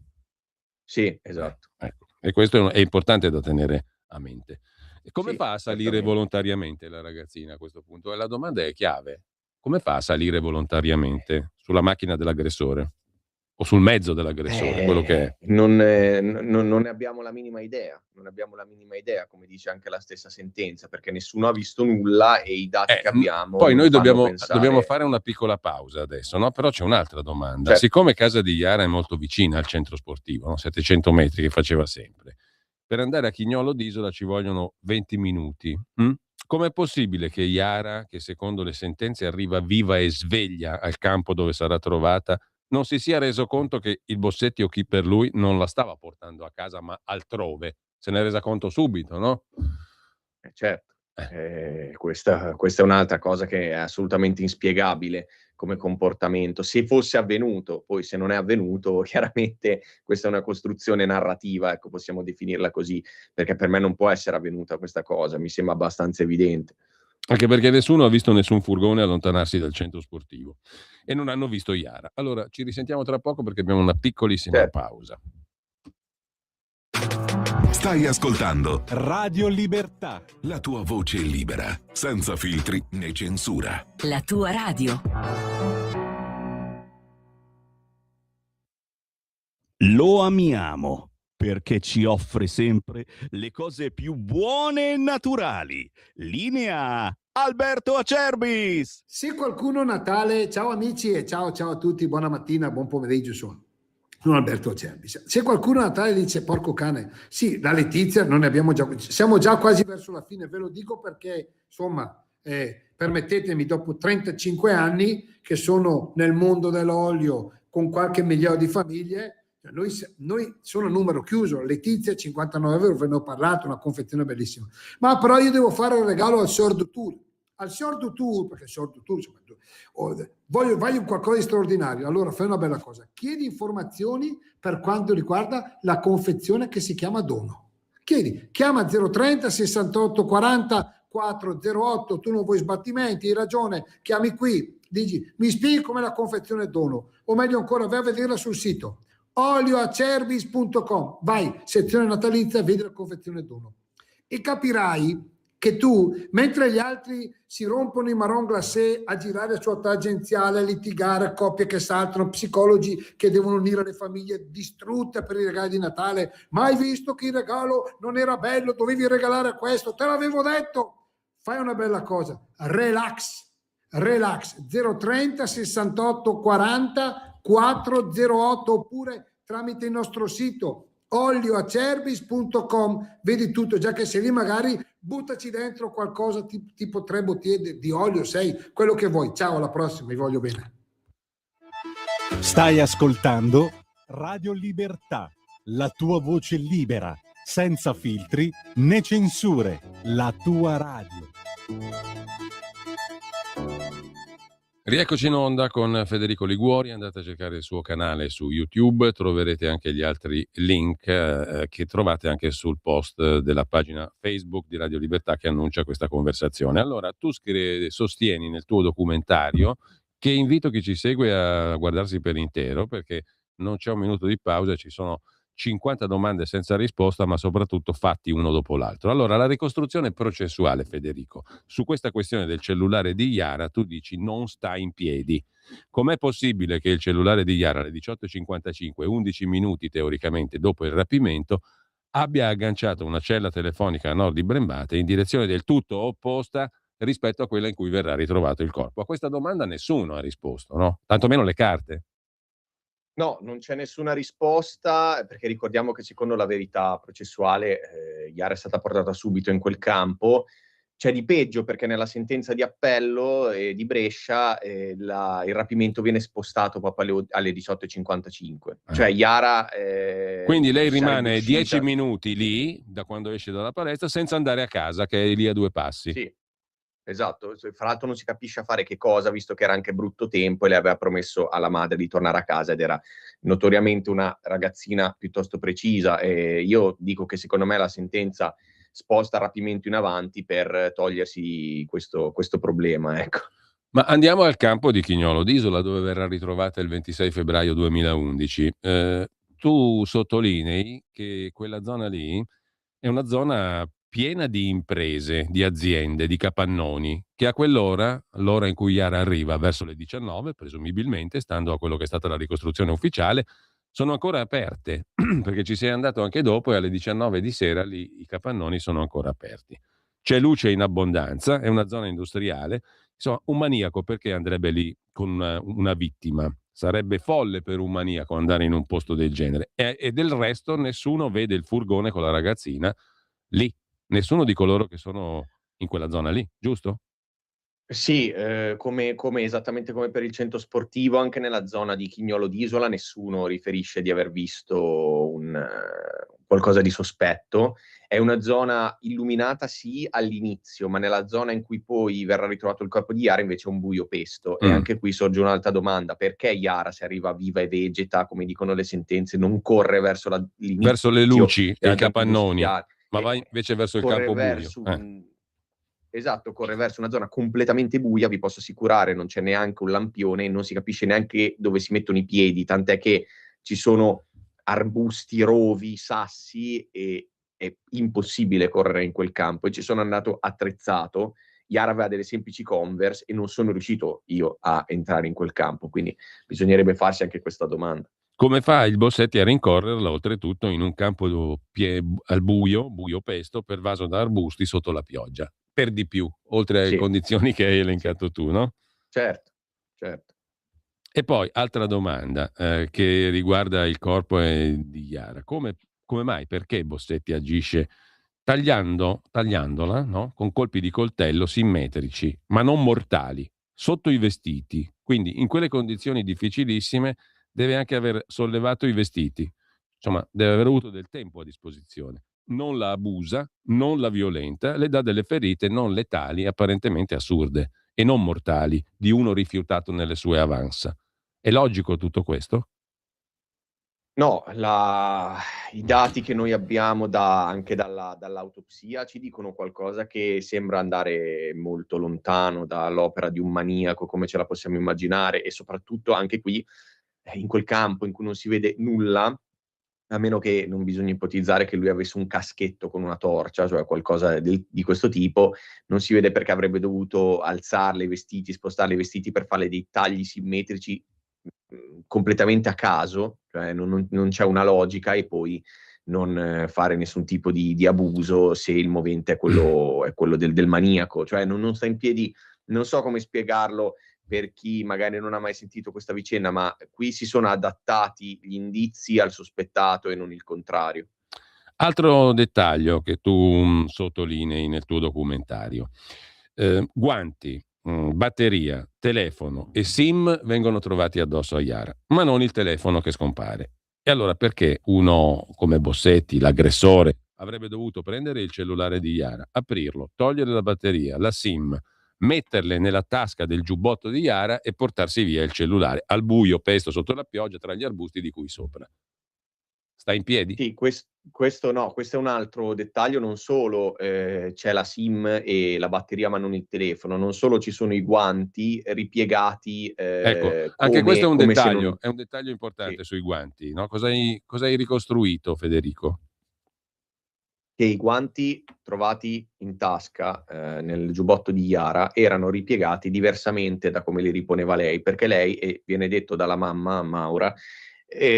Sì, esatto. Ecco. E questo è importante da tenere a mente. E come Sì, fa a salire certamente. volontariamente la ragazzina a questo punto? La domanda è chiave. Come fa a salire volontariamente sulla macchina dell'aggressore? O sul mezzo dell'aggressore, quello che è? Non ne abbiamo la minima idea. Non abbiamo la minima idea, come dice anche la stessa sentenza, perché nessuno ha visto nulla e i dati che abbiamo Poi noi fanno dobbiamo pensare... fare una piccola pausa adesso, no? Però c'è un'altra domanda. Certo. Siccome casa di Yara è molto vicina al centro sportivo, no? 700 metri che faceva sempre, per andare a Chignolo d'Isola ci vogliono 20 minuti. Com'è possibile che Yara, che secondo le sentenze arriva viva e sveglia al campo dove sarà trovata, non si sia reso conto che il Bossetti o chi per lui non la stava portando a casa ma altrove? Se ne è resa conto subito, no? Certo. Questa è un'altra cosa che è assolutamente inspiegabile come comportamento. Se fosse avvenuto, poi se non è avvenuto, chiaramente questa è una costruzione narrativa, ecco, possiamo definirla così, perché per me non può essere avvenuta questa cosa, mi sembra abbastanza evidente. Anche perché nessuno ha visto nessun furgone allontanarsi dal centro sportivo e non hanno visto Yara. Allora, ci risentiamo tra poco perché abbiamo una piccolissima pausa. Stai ascoltando Radio Libertà, la tua voce libera, senza filtri né censura. La tua radio. Lo amiamo perché ci offre sempre le cose più buone e naturali. Linea Alberto Acerbis. Se qualcuno Natale, ciao amici e ciao a tutti, buona mattina, buon pomeriggio, sono Alberto Acerbis. Se qualcuno a Natale dice porco cane, sì, la Letizia non ne abbiamo già, siamo già quasi verso la fine, ve lo dico perché insomma permettetemi, dopo 35 anni che sono nel mondo dell'olio con qualche migliaio di famiglie, noi sono numero chiuso. Letizia 59 euro, ve ne ho parlato, una confezione bellissima, ma però io devo fare il regalo al Sordo Tour, perché il Sordo Tour voglio qualcosa di straordinario. Allora fai una bella cosa, chiedi informazioni per quanto riguarda la confezione che si chiama dono. Chiama 030 68 40 408, tu non vuoi sbattimenti, hai ragione, chiami qui, dici mi spieghi com'è la confezione dono, o meglio ancora vai a vederla sul sito olioacerbis.com, vai, sezione natalizia, vedi la confezione dono e capirai che tu, mentre gli altri si rompono i marron glacé a girare su tangenziale, a litigare, coppie che saltano, psicologi che devono unire le famiglie distrutte per i regali di Natale, ma hai visto che il regalo non era bello, dovevi regalare questo, te l'avevo detto. Fai una bella cosa, relax 030 68 40 408 oppure tramite il nostro sito olioacerbis.com, vedi tutto, già che sei lì magari buttaci dentro qualcosa tipo 3 bottiglie di olio, 6, quello che vuoi. Ciao, alla prossima, vi voglio bene. Stai ascoltando Radio Libertà, la tua voce libera, senza filtri né censure, la tua radio. Rieccoci in onda con Federico Liguori, andate a cercare il suo canale su YouTube, troverete anche gli altri link che trovate anche sul post della pagina Facebook di Radio Libertà che annuncia questa conversazione. Allora, tu sostieni nel tuo documentario, che invito chi ci segue a guardarsi per intero, perché non c'è un minuto di pausa, ci sono 50 domande senza risposta, ma soprattutto fatti uno dopo l'altro. Allora, la ricostruzione processuale, Federico, su questa questione del cellulare di Iara, tu dici non sta in piedi. Com'è possibile che il cellulare di Iara alle 18.55, 11 minuti teoricamente dopo il rapimento, abbia agganciato una cella telefonica a nord di Brembate in direzione del tutto opposta rispetto a quella in cui verrà ritrovato il corpo? A questa domanda nessuno ha risposto, no? Tantomeno le carte. No, non c'è nessuna risposta, perché ricordiamo che secondo la verità processuale Iara è stata portata subito in quel campo. C'è di peggio, perché nella sentenza di appello di Brescia il rapimento viene spostato proprio alle 18.55. Cioè Iara... Quindi lei rimane uscita... 10 minuti lì, da quando esce dalla palestra, senza andare a casa, che è lì a 2 passi. Sì. Esatto, fra l'altro non si capisce a fare che cosa, visto che era anche brutto tempo e le aveva promesso alla madre di tornare a casa ed era notoriamente una ragazzina piuttosto precisa. E io dico che secondo me la sentenza sposta il rapimento in avanti per togliersi questo problema, ecco. Ma andiamo al campo di Chignolo d'Isola, dove verrà ritrovata il 26 febbraio 2011. Tu sottolinei che quella zona lì è una zona piena di imprese, di aziende, di capannoni, che a quell'ora, l'ora in cui Iara arriva, verso le 19, presumibilmente, stando a quello che è stata la ricostruzione ufficiale, sono ancora aperte, perché ci sei andato anche dopo e alle 19 di sera lì i capannoni sono ancora aperti. C'è luce in abbondanza, è una zona industriale. Insomma, un maniaco perché andrebbe lì con una vittima? Sarebbe folle per un maniaco andare in un posto del genere. E del resto nessuno vede il furgone con la ragazzina lì. Nessuno di coloro che sono in quella zona lì, giusto? Sì, come esattamente come per il centro sportivo, anche nella zona di Chignolo d'Isola nessuno riferisce di aver visto qualcosa di sospetto. È una zona illuminata sì all'inizio, ma nella zona in cui poi verrà ritrovato il corpo di Iara invece è un buio pesto. E anche qui sorge un'altra domanda: perché Iara, se arriva viva e vegeta, come dicono le sentenze, non corre verso l'inizio, verso le luci e i della capannoni, industriale, ma va invece verso il corre campo buio. verso Esatto, corre verso una zona completamente buia, vi posso assicurare, non c'è neanche un lampione, non si capisce neanche dove si mettono i piedi, tant'è che ci sono arbusti, rovi, sassi e è impossibile correre in quel campo. E ci sono andato attrezzato, Iara aveva delle semplici Converse e non sono riuscito io a entrare in quel campo, quindi bisognerebbe farsi anche questa domanda. Come fa il Bossetti a rincorrerla, oltretutto in un campo al buio pesto, pervaso da arbusti sotto la pioggia? Per di più, oltre alle condizioni che hai elencato tu, no? Certo. E poi, altra domanda che riguarda il corpo di Iara. Come mai? Perché Bossetti agisce tagliandola, no? Con colpi di coltello simmetrici, ma non mortali, sotto i vestiti. Quindi in quelle condizioni difficilissime deve anche aver sollevato i vestiti. Insomma, deve aver avuto del tempo a disposizione. Non la abusa, non la violenta, le dà delle ferite non letali, apparentemente assurde, e non mortali, di uno rifiutato nelle sue avance. È logico tutto questo? No, i dati che noi abbiamo anche dall'autopsia ci dicono qualcosa che sembra andare molto lontano dall'opera di un maniaco come ce la possiamo immaginare, e soprattutto anche qui, in quel campo in cui non si vede nulla, a meno che non bisogna ipotizzare che lui avesse un caschetto con una torcia, cioè qualcosa di questo tipo, non si vede perché avrebbe dovuto alzarle i vestiti, spostarle i vestiti per farle dei tagli simmetrici completamente a caso, cioè non c'è una logica, e poi non fare nessun tipo di abuso se il movente è quello del maniaco, cioè non sta in piedi. Non so come spiegarlo per chi magari non ha mai sentito questa vicenda, ma qui si sono adattati gli indizi al sospettato e non il contrario. Altro dettaglio che tu sottolinei nel tuo documentario. Guanti, batteria, telefono e SIM vengono trovati addosso a Yara, ma non il telefono che scompare. E allora perché uno come Bossetti, l'aggressore, avrebbe dovuto prendere il cellulare di Yara, aprirlo, togliere la batteria, la SIM, metterle nella tasca del giubbotto di Yara e portarsi via il cellulare al buio, pesto, sotto la pioggia, tra gli arbusti di cui sopra? Sta in piedi? Sì, questo no, questo è un altro dettaglio. Non solo c'è la SIM e la batteria, ma non il telefono, non solo ci sono i guanti ripiegati, Ecco, anche questo è un come se dettaglio, non... è un dettaglio importante Sì. sui guanti, no? Cosa hai ricostruito, Federico? Che i guanti trovati in tasca, nel giubbotto di Yara, erano ripiegati diversamente da come li riponeva lei, perché lei, e viene detto dalla mamma Maura,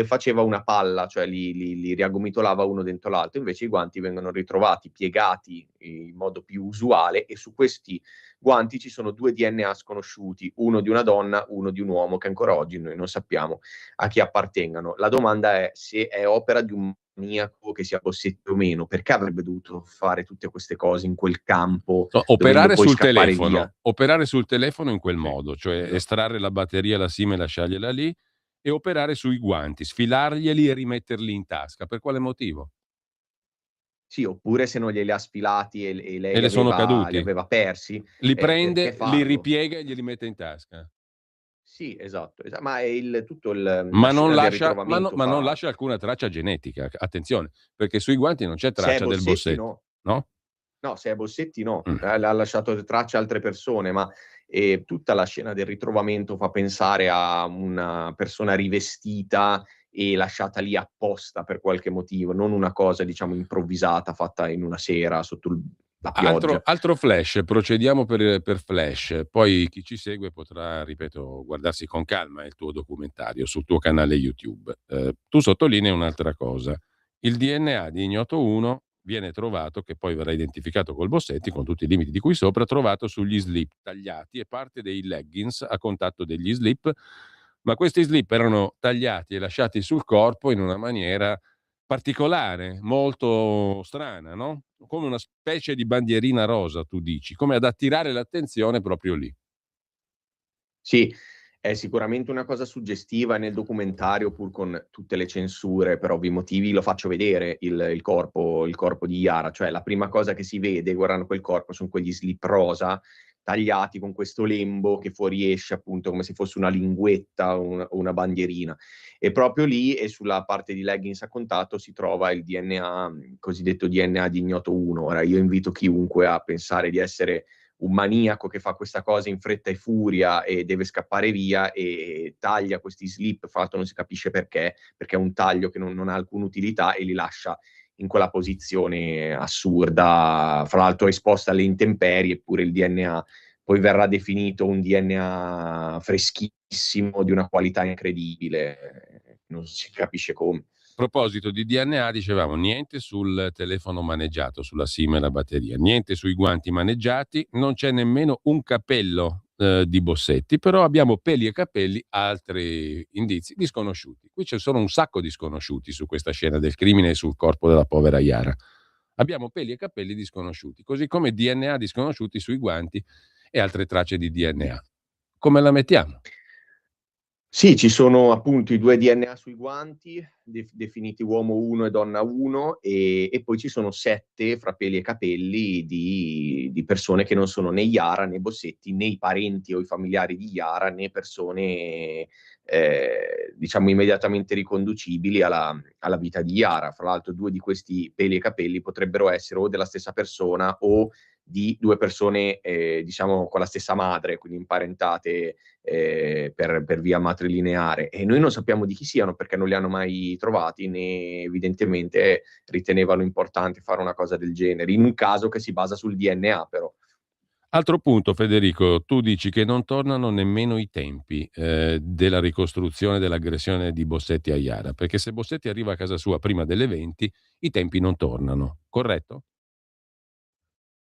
faceva una palla, cioè li riaggomitolava uno dentro l'altro. Invece i guanti vengono ritrovati piegati in modo più usuale, e su questi guanti ci sono 2 DNA sconosciuti, uno di una donna, uno di un uomo, che ancora oggi noi non sappiamo a chi appartengano. La domanda è se è opera di un maniaco, che sia Bossetti o meno, perché avrebbe dovuto fare tutte queste cose in quel campo, No, dovendo poi scappare via. operare sul telefono in quel Sì, modo, cioè esatto. estrarre la batteria, la SIM e lasciargliela lì, e operare sui guanti, sfilarglieli e rimetterli in tasca. Per quale motivo? Sì, oppure se non glieli ha sfilati e lei E le sono li caduti. aveva persi, Li perché prende, li farlo? ripiega e glieli mette in tasca. Sì, esatto, ma è la Ma non scena del lascia, ritrovamento ma non fa... lascia alcuna traccia genetica. Attenzione, perché sui guanti non c'è Se è traccia del Bossetti Bossetti, no. no? No, se è Bossetti no, Mm. l'ha lasciato tracce altre persone, ma tutta la scena del ritrovamento fa pensare a una persona rivestita e lasciata lì apposta per qualche motivo, non una cosa, diciamo, improvvisata, fatta in una sera sotto la pioggia. Altro flash, procediamo per flash, poi chi ci segue potrà, ripeto, guardarsi con calma il tuo documentario sul tuo canale YouTube. Tu sottolinei un'altra cosa, il DNA di Ignoto 1 viene trovato, che poi verrà identificato col Bossetti con tutti i limiti di cui sopra, trovato sugli slip tagliati e parte dei leggings a contatto degli slip, ma questi slip erano tagliati e lasciati sul corpo in una maniera particolare, molto strana, no? Come una specie di bandierina rosa, tu dici, come ad attirare l'attenzione proprio lì. Sì, è sicuramente una cosa suggestiva. Nel documentario, pur con tutte le censure, per ovvi motivi, lo faccio vedere il corpo di Yara. Cioè, la prima cosa che si vede guardando quel corpo son quegli slip rosa, tagliati con questo lembo che fuoriesce appunto come se fosse una linguetta o una bandierina. E proprio lì, e sulla parte di leggings a contatto, si trova il DNA, cosiddetto DNA di Ignoto 1. Ora, io invito chiunque a pensare di essere un maniaco che fa questa cosa in fretta e furia e deve scappare via e taglia questi slip, fra l'altro non si capisce perché è un taglio che non ha alcuna utilità, e li lascia in quella posizione assurda, fra l'altro esposta alle intemperie. Eppure il DNA poi verrà definito un DNA freschissimo, di una qualità incredibile, non si capisce come. A proposito di DNA, dicevamo niente sul telefono maneggiato, sulla SIM e la batteria, niente sui guanti maneggiati, non c'è nemmeno un capello di Bossetti, però abbiamo peli e capelli, altri indizi di sconosciuti. Qui c'è solo un sacco di sconosciuti su questa scena del crimine e sul corpo della povera Yara. Abbiamo peli e capelli di sconosciuti, così come DNA di sconosciuti sui guanti e altre tracce di DNA. Come la mettiamo? Sì, ci sono appunto i 2 DNA sui guanti, definiti uomo 1 e donna 1, e poi ci sono 7 fra peli e capelli di persone che non sono né Yara né Bossetti, né i parenti o i familiari di Yara, né persone diciamo immediatamente riconducibili alla vita di Yara. Fra l'altro 2 di questi peli e capelli potrebbero essere o della stessa persona o di 2 persone diciamo con la stessa madre, quindi imparentate per via matrilineare, e noi non sappiamo di chi siano perché non li hanno mai trovati, né evidentemente ritenevano importante fare una cosa del genere, in un caso che si basa sul DNA però. Altro punto, Federico, tu dici che non tornano nemmeno i tempi della ricostruzione dell'aggressione di Bossetti a Yara, perché se Bossetti arriva a casa sua prima delle 20, i tempi non tornano, corretto?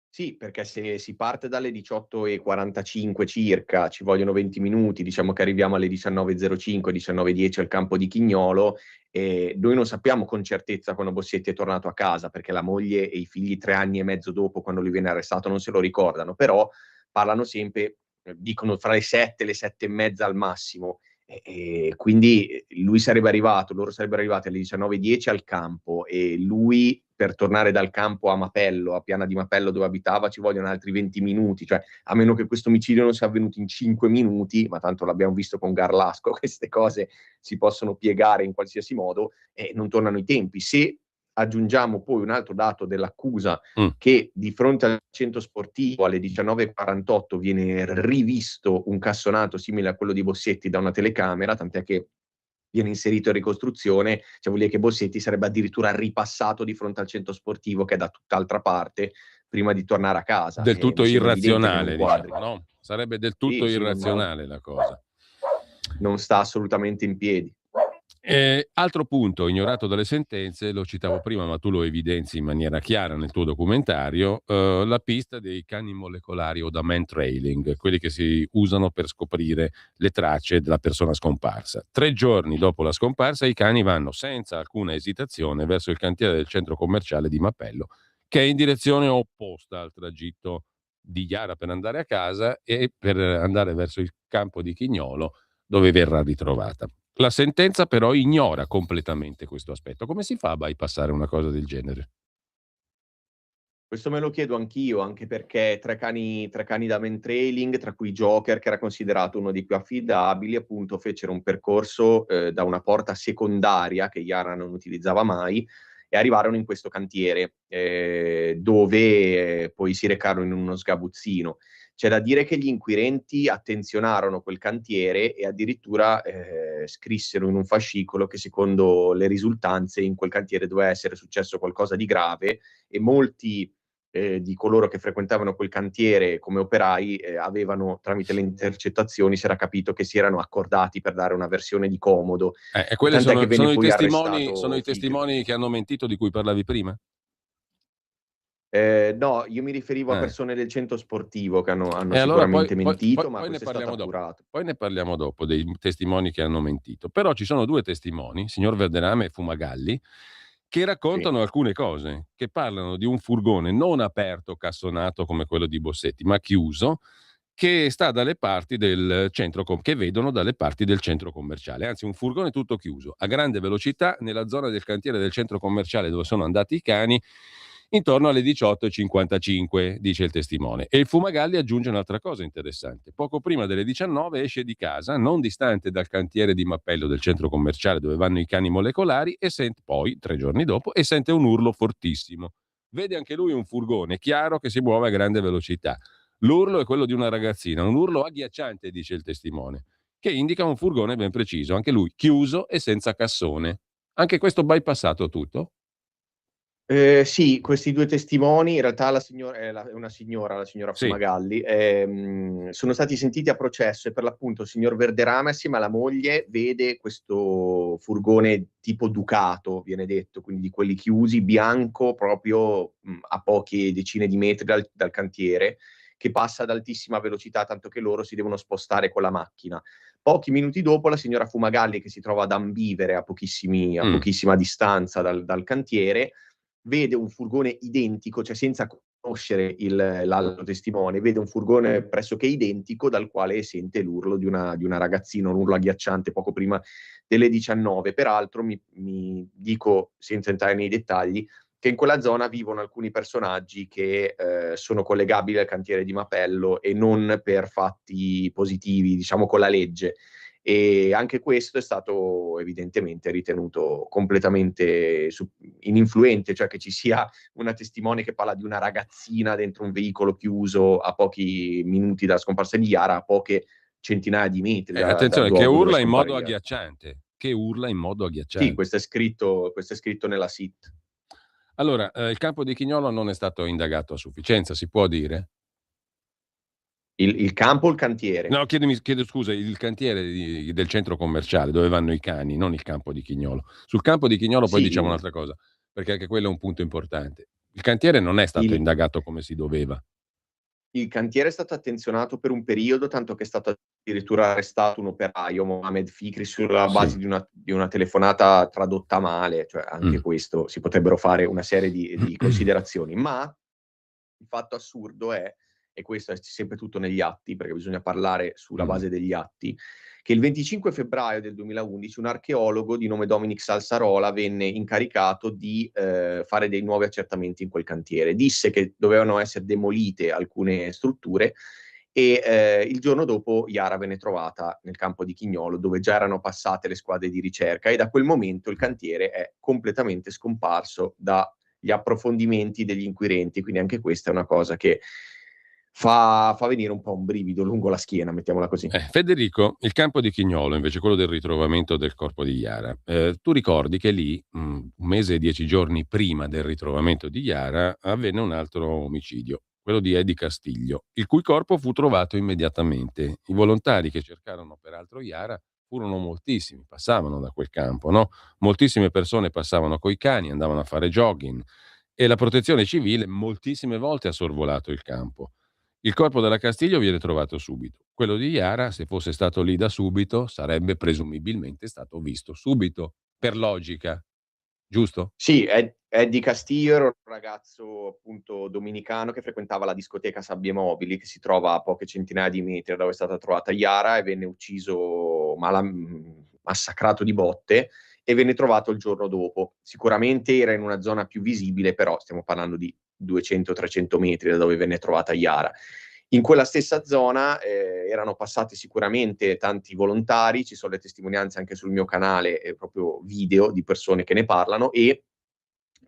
Sì, perché se si parte dalle 18:45 circa, ci vogliono 20 minuti, diciamo che arriviamo alle 19:05, 19:10 al campo di Chignolo, e noi non sappiamo con certezza quando Bossetti è tornato a casa, perché la moglie e i figli 3 anni e mezzo dopo, quando lui viene arrestato, non se lo ricordano, però parlano sempre, dicono fra le 7 e le 7 e mezza al massimo, e quindi lui sarebbe arrivato, loro sarebbero arrivati alle 19:10 al campo, e lui per tornare dal campo a Mapello, a Piana di Mapello dove abitava, ci vogliono altri 20 minuti, cioè a meno che questo omicidio non sia avvenuto in 5 minuti, ma tanto l'abbiamo visto con Garlasco, queste cose si possono piegare in qualsiasi modo e non tornano i tempi. Se aggiungiamo poi un altro dato dell'accusa, che di fronte al centro sportivo alle 19:48 viene rivisto un cassonato simile a quello di Bossetti da una telecamera, tant'è che viene inserito in ricostruzione, cioè vuol dire che Bossetti sarebbe addirittura ripassato di fronte al centro sportivo che è da tutt'altra parte prima di tornare a casa. Del tutto Mi sembra evidente che non irrazionale, quadri. diciamo, no? Sarebbe del tutto Sì, irrazionale la cosa. non sta assolutamente in piedi. Altro punto ignorato dalle sentenze, lo citavo prima, ma tu lo evidenzi in maniera chiara nel tuo documentario, la pista dei cani molecolari o da man trailing, quelli che si usano per scoprire le tracce della persona scomparsa. 3 giorni dopo la scomparsa, i cani vanno senza alcuna esitazione verso il cantiere del centro commerciale di Mapello, che è in direzione opposta al tragitto di Yara per andare a casa e per andare verso il campo di Chignolo, dove verrà ritrovata. La sentenza però ignora completamente questo aspetto. Come si fa a bypassare una cosa del genere? Questo me lo chiedo anch'io, anche perché tre cani da man trailing, tra cui Joker, che era considerato uno dei più affidabili, appunto fecero un percorso da una porta secondaria che Yara non utilizzava mai, e arrivarono in questo cantiere, dove poi si recarono in uno sgabuzzino. C'è da dire che gli inquirenti attenzionarono quel cantiere e addirittura scrissero in un fascicolo che secondo le risultanze in quel cantiere doveva essere successo qualcosa di grave, e molti di coloro che frequentavano quel cantiere come operai avevano, tramite le intercettazioni, si era capito che si erano accordati per dare una versione di comodo. E quelli Tant'è che venne sono poi i arrestato testimoni che hanno mentito di cui parlavi prima? No, io mi riferivo a persone del centro sportivo che hanno E allora sicuramente mentito, ma poi ne questo è stato parliamo dopo. appurato. Poi ne parliamo dopo dei testimoni che hanno mentito. Però ci sono 2 testimoni, signor Verderame e Fumagalli, che raccontano alcune cose, che parlano di un furgone non aperto, cassonato come quello di Bossetti, ma chiuso, che sta dalle parti del centro, che vedono dalle parti del centro commerciale, anzi un furgone tutto chiuso, a grande velocità, nella zona del cantiere del centro commerciale dove sono andati i cani, intorno alle 18:55, dice il testimone. E il Fumagalli aggiunge un'altra cosa interessante. Poco prima delle 19 esce di casa, non distante dal cantiere di Mapello del centro commerciale dove vanno i cani molecolari, e sente poi, 3 giorni dopo, e sente un urlo fortissimo. Vede anche lui un furgone chiaro che si muove a grande velocità. L'urlo è quello di una ragazzina, un urlo agghiacciante, dice il testimone, che indica un furgone ben preciso, anche lui chiuso e senza cassone. Anche questo bypassato tutto? Sì, questi 2 testimoni, in realtà la signora è una signora, la signora Sì. Fumagalli, sono stati sentiti a processo, e per l'appunto il signor Verderame assieme alla moglie vede questo furgone tipo Ducato, viene detto, quindi di quelli chiusi, bianco, proprio a poche decine di metri dal cantiere, che passa ad altissima velocità, tanto che loro si devono spostare con la macchina. Pochi minuti dopo la signora Fumagalli, che si trova ad Ambivere, a pochissima distanza dal cantiere, vede un furgone identico, cioè senza conoscere l'altro testimone, vede un furgone pressoché identico dal quale sente l'urlo di una ragazzina, un urlo agghiacciante poco prima delle 19. Peraltro mi dico, senza entrare nei dettagli, che in quella zona vivono alcuni personaggi che sono collegabili al cantiere di Mapello e non per fatti positivi, diciamo con la legge. E anche questo è stato evidentemente ritenuto completamente ininfluente, cioè che ci sia una testimone che parla di una ragazzina dentro un veicolo chiuso a pochi minuti dalla scomparsa di Yara, a poche centinaia di metri dal attenzione, che luogo dove urla in scompare modo Yara. agghiacciante. Che urla in modo Sì, agghiacciante. questo è scritto nella SIT. Allora, il campo di Chignolo non è stato indagato a sufficienza, si può dire? Il campo o il cantiere? No, chiedo scusa, il cantiere del centro commerciale dove vanno i cani, non il campo di Chignolo. Sul campo di Chignolo poi Sì, diciamo un'altra cosa, perché anche quello è un punto importante. Il cantiere non è stato il, indagato come si doveva. il cantiere è stato attenzionato per un periodo, tanto che è stato addirittura arrestato un operaio, Mohamed Fikri, sulla base Sì. di una telefonata tradotta male, cioè anche questo si potrebbero fare una serie di considerazioni, ma il fatto assurdo è, e questo è sempre tutto negli atti, perché bisogna parlare sulla base degli atti, che il 25 febbraio del 2011 un archeologo di nome Dominic Salsarola venne incaricato di fare dei nuovi accertamenti in quel cantiere. Disse che dovevano essere demolite alcune strutture e il giorno dopo Yara venne trovata nel campo di Chignolo, dove già erano passate le squadre di ricerca, e da quel momento il cantiere è completamente scomparso dagli approfondimenti degli inquirenti, quindi anche questa è una cosa che fa venire un po' un brivido lungo la schiena, mettiamola così. Federico, il campo di Chignolo, invece quello del ritrovamento del corpo di Yara, tu ricordi che lì, un mese e 10 giorni prima del ritrovamento di Yara, avvenne un altro omicidio, quello di Eddie Castiglio, il cui corpo fu trovato immediatamente. I volontari che cercarono peraltro Yara furono moltissimi, passavano da quel campo, no? Moltissime persone passavano coi cani, andavano a fare jogging e la protezione civile moltissime volte ha sorvolato il campo. Il corpo della Castiglio viene trovato subito. Quello di Yara, se fosse stato lì da subito, sarebbe presumibilmente stato visto subito, per logica, giusto? Sì, Eddie Castillo era un ragazzo appunto dominicano che frequentava la discoteca Sabbie Mobili, che si trova a poche centinaia di metri da dove è stata trovata Yara, e venne ucciso, massacrato di botte, e venne trovato il giorno dopo. Sicuramente era in una zona più visibile, però stiamo parlando di 200-300 metri da dove venne trovata Yara. In quella stessa zona erano passati sicuramente tanti volontari, ci sono le testimonianze anche sul mio canale, proprio video di persone che ne parlano, e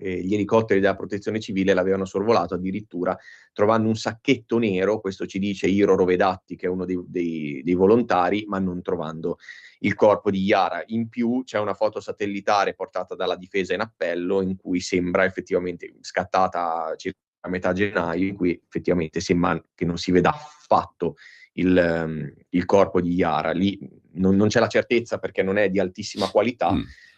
gli elicotteri della protezione civile l'avevano sorvolato addirittura trovando un sacchetto nero, questo ci dice Iro Rovedatti, che è uno dei volontari, ma non trovando il corpo di Yara. In più c'è una foto satellitare portata dalla difesa in appello in cui sembra effettivamente, scattata circa a metà gennaio, in cui effettivamente sembra che non si veda affatto il corpo di Yara. Lì non c'è la certezza perché non è di altissima qualità,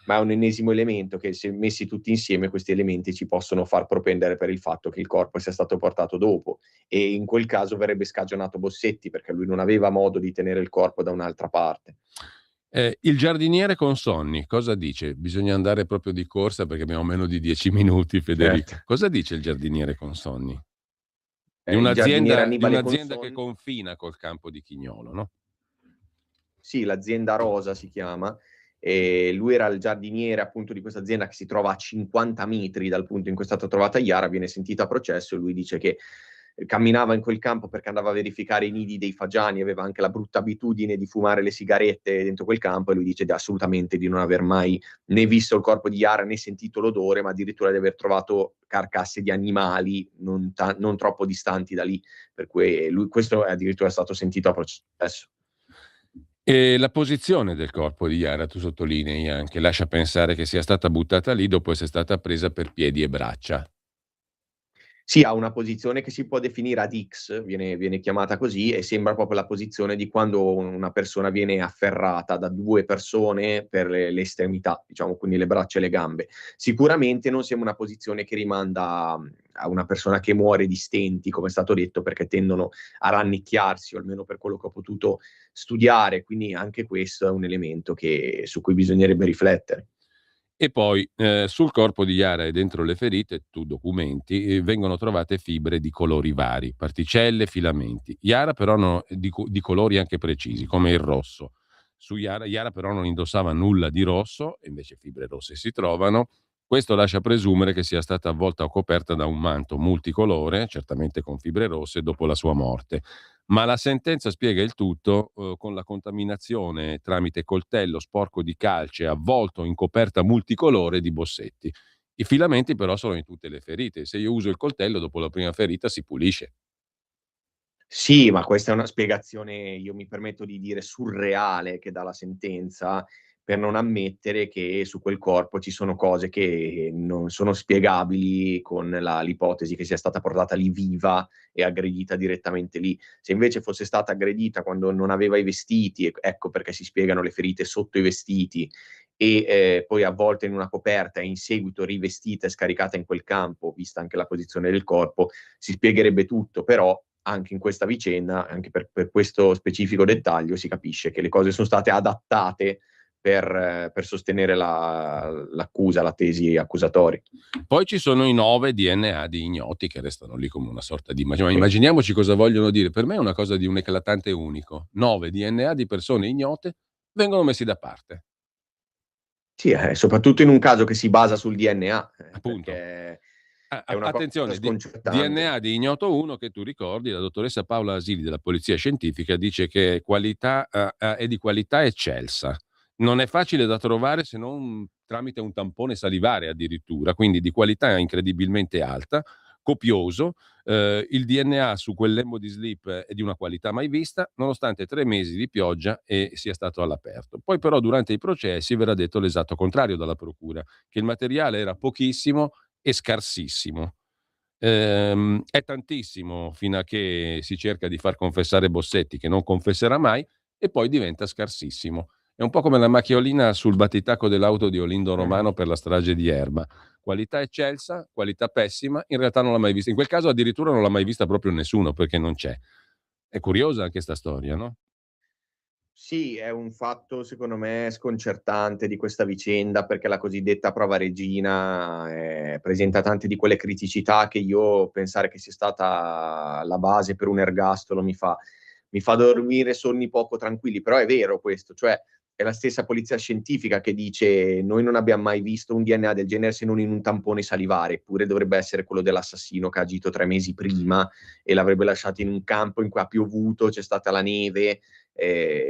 ma è un ennesimo elemento che, se messi tutti insieme, questi elementi ci possono far propendere per il fatto che il corpo sia stato portato dopo, e in quel caso verrebbe scagionato Bossetti, perché lui non aveva modo di tenere il corpo da un'altra parte. Il giardiniere Consonni cosa dice? Bisogna andare proprio di corsa perché abbiamo meno di 10 minuti, Federico. Certo. Cosa dice il giardiniere Consonni? Di Il giardiniere Annibale un'azienda che Consonni, confina col campo di Chignolo, no? sì, l'azienda Rosa si chiama, e lui era il giardiniere appunto di questa azienda che si trova a 50 metri dal punto in cui è stata trovata Yara. Viene sentito a processo e lui dice che camminava in quel campo perché andava a verificare i nidi dei fagiani, aveva anche la brutta abitudine di fumare le sigarette dentro quel campo, e lui dice assolutamente di non aver mai né visto il corpo di Yara né sentito l'odore, ma addirittura di aver trovato carcasse di animali non troppo distanti da lì, per cui questo è addirittura stato sentito a processo. E la posizione del corpo di Yara, tu sottolinei anche, lascia pensare che sia stata buttata lì dopo essere stata presa per piedi e braccia. Sì, ha una posizione che si può definire ad X, viene chiamata così, e sembra proprio la posizione di quando una persona viene afferrata da due persone per le estremità, diciamo, quindi le braccia e le gambe. Sicuramente non sembra una posizione che rimanda a una persona che muore di stenti, come è stato detto, perché tendono a rannicchiarsi, o almeno per quello che ho potuto studiare, quindi anche questo è un elemento su cui bisognerebbe riflettere. E poi sul corpo di Yara e dentro le ferite, tu documenti, vengono trovate fibre di colori vari, particelle, filamenti. Yara però di colori anche precisi, come il rosso. Su Yara però non indossava nulla di rosso, e invece fibre rosse si trovano. Questo lascia presumere che sia stata avvolta o coperta da un manto multicolore, certamente con fibre rosse, dopo la sua morte. Ma la sentenza spiega il tutto con la contaminazione tramite coltello sporco di calce avvolto in coperta multicolore di Bossetti. I filamenti però sono in tutte le ferite. Se io uso il coltello dopo la prima ferita si pulisce. Sì, ma questa è una spiegazione, io mi permetto di dire surreale, che dà la sentenza, per non ammettere che su quel corpo ci sono cose che non sono spiegabili con l'ipotesi che sia stata portata lì viva e aggredita direttamente lì. Se invece fosse stata aggredita quando non aveva i vestiti, ecco perché si spiegano le ferite sotto i vestiti, e poi avvolta in una coperta e in seguito rivestita e scaricata in quel campo, vista anche la posizione del corpo, si spiegherebbe tutto. Però anche in questa vicenda, anche per questo specifico dettaglio, si capisce che le cose sono state adattate per sostenere l'accusa, la tesi accusatoria. Poi ci sono i 9 DNA di ignoti che restano lì come una sorta di immagine. Ma immaginiamoci cosa vogliono dire. Per me è una cosa di un eclatante unico. 9 DNA di persone ignote vengono messi da parte. Sì, soprattutto in un caso che si basa sul DNA, Appunto. perché è una Attenzione, cosa sconcertante. DNA di ignoto 1 che tu ricordi, la dottoressa Paola Asili della Polizia Scientifica dice che è di qualità eccelsa. Non è facile da trovare se non tramite un tampone salivare addirittura, quindi di qualità incredibilmente alta, copioso. Il DNA su quel lembo di slip è di una qualità mai vista, nonostante 3 mesi di pioggia e sia stato all'aperto. Poi però durante i processi verrà detto l'esatto contrario dalla procura, che il materiale era pochissimo e scarsissimo. È tantissimo fino a che si cerca di far confessare Bossetti, che non confesserà mai, e poi diventa scarsissimo. È un po' come la macchiolina sul battitacco dell'auto di Olindo Romano per la strage di Erba. Qualità eccelsa, qualità pessima, in realtà non l'ha mai vista. In quel caso addirittura non l'ha mai vista proprio nessuno, perché non c'è. È curiosa anche sta storia, no? Sì, è un fatto secondo me sconcertante di questa vicenda, perché la cosiddetta prova regina presenta tante di quelle criticità che io pensare che sia stata la base per un ergastolo mi fa dormire sonni poco tranquilli. Però è vero questo, cioè è la stessa polizia scientifica che dice: noi non abbiamo mai visto un DNA del genere se non in un tampone salivare, eppure dovrebbe essere quello dell'assassino che ha agito 3 mesi prima e l'avrebbe lasciato in un campo in cui ha piovuto, c'è stata la neve.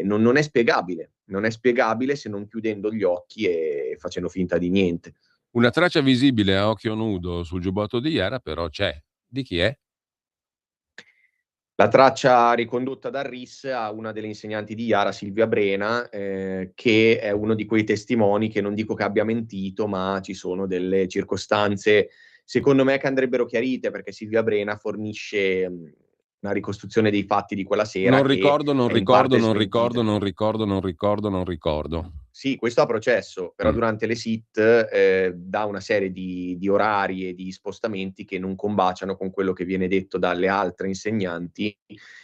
Non è spiegabile, non è spiegabile se non chiudendo gli occhi e facendo finta di niente. Una traccia visibile a occhio nudo sul giubbotto di Iara però c'è. Di chi è? La traccia ricondotta dal RIS a una delle insegnanti di Iara, Silvia Brena, che è uno di quei testimoni che non dico che abbia mentito, ma ci sono delle circostanze, secondo me, che andrebbero chiarite, perché Silvia Brena fornisce una ricostruzione dei fatti di quella sera Non che ricordo, non è in ricordo, parte non smentita. ricordo, non ricordo, non ricordo, non ricordo. Sì, questo a processo, però durante le SIT dà una serie di orari e di spostamenti che non combaciano con quello che viene detto dalle altre insegnanti,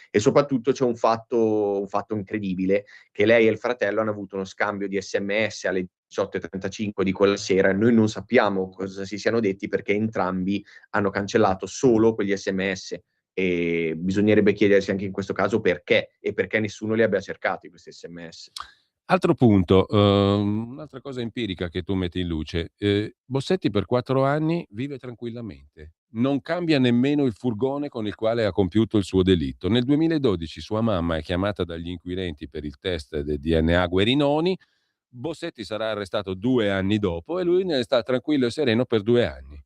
e soprattutto c'è un fatto incredibile, che lei e il fratello hanno avuto uno scambio di SMS alle 18:35 di quella sera, e noi non sappiamo cosa si siano detti perché entrambi hanno cancellato solo quegli SMS, e bisognerebbe chiedersi anche in questo caso perché, e perché nessuno li abbia cercati questi SMS. Altro punto, un'altra cosa empirica che tu metti in luce. Bossetti per 4 anni vive tranquillamente, non cambia nemmeno il furgone con il quale ha compiuto il suo delitto. Nel 2012 sua mamma è chiamata dagli inquirenti per il test del DNA Guerinoni, Bossetti sarà arrestato 2 anni dopo e lui ne sta tranquillo e sereno per 2 anni.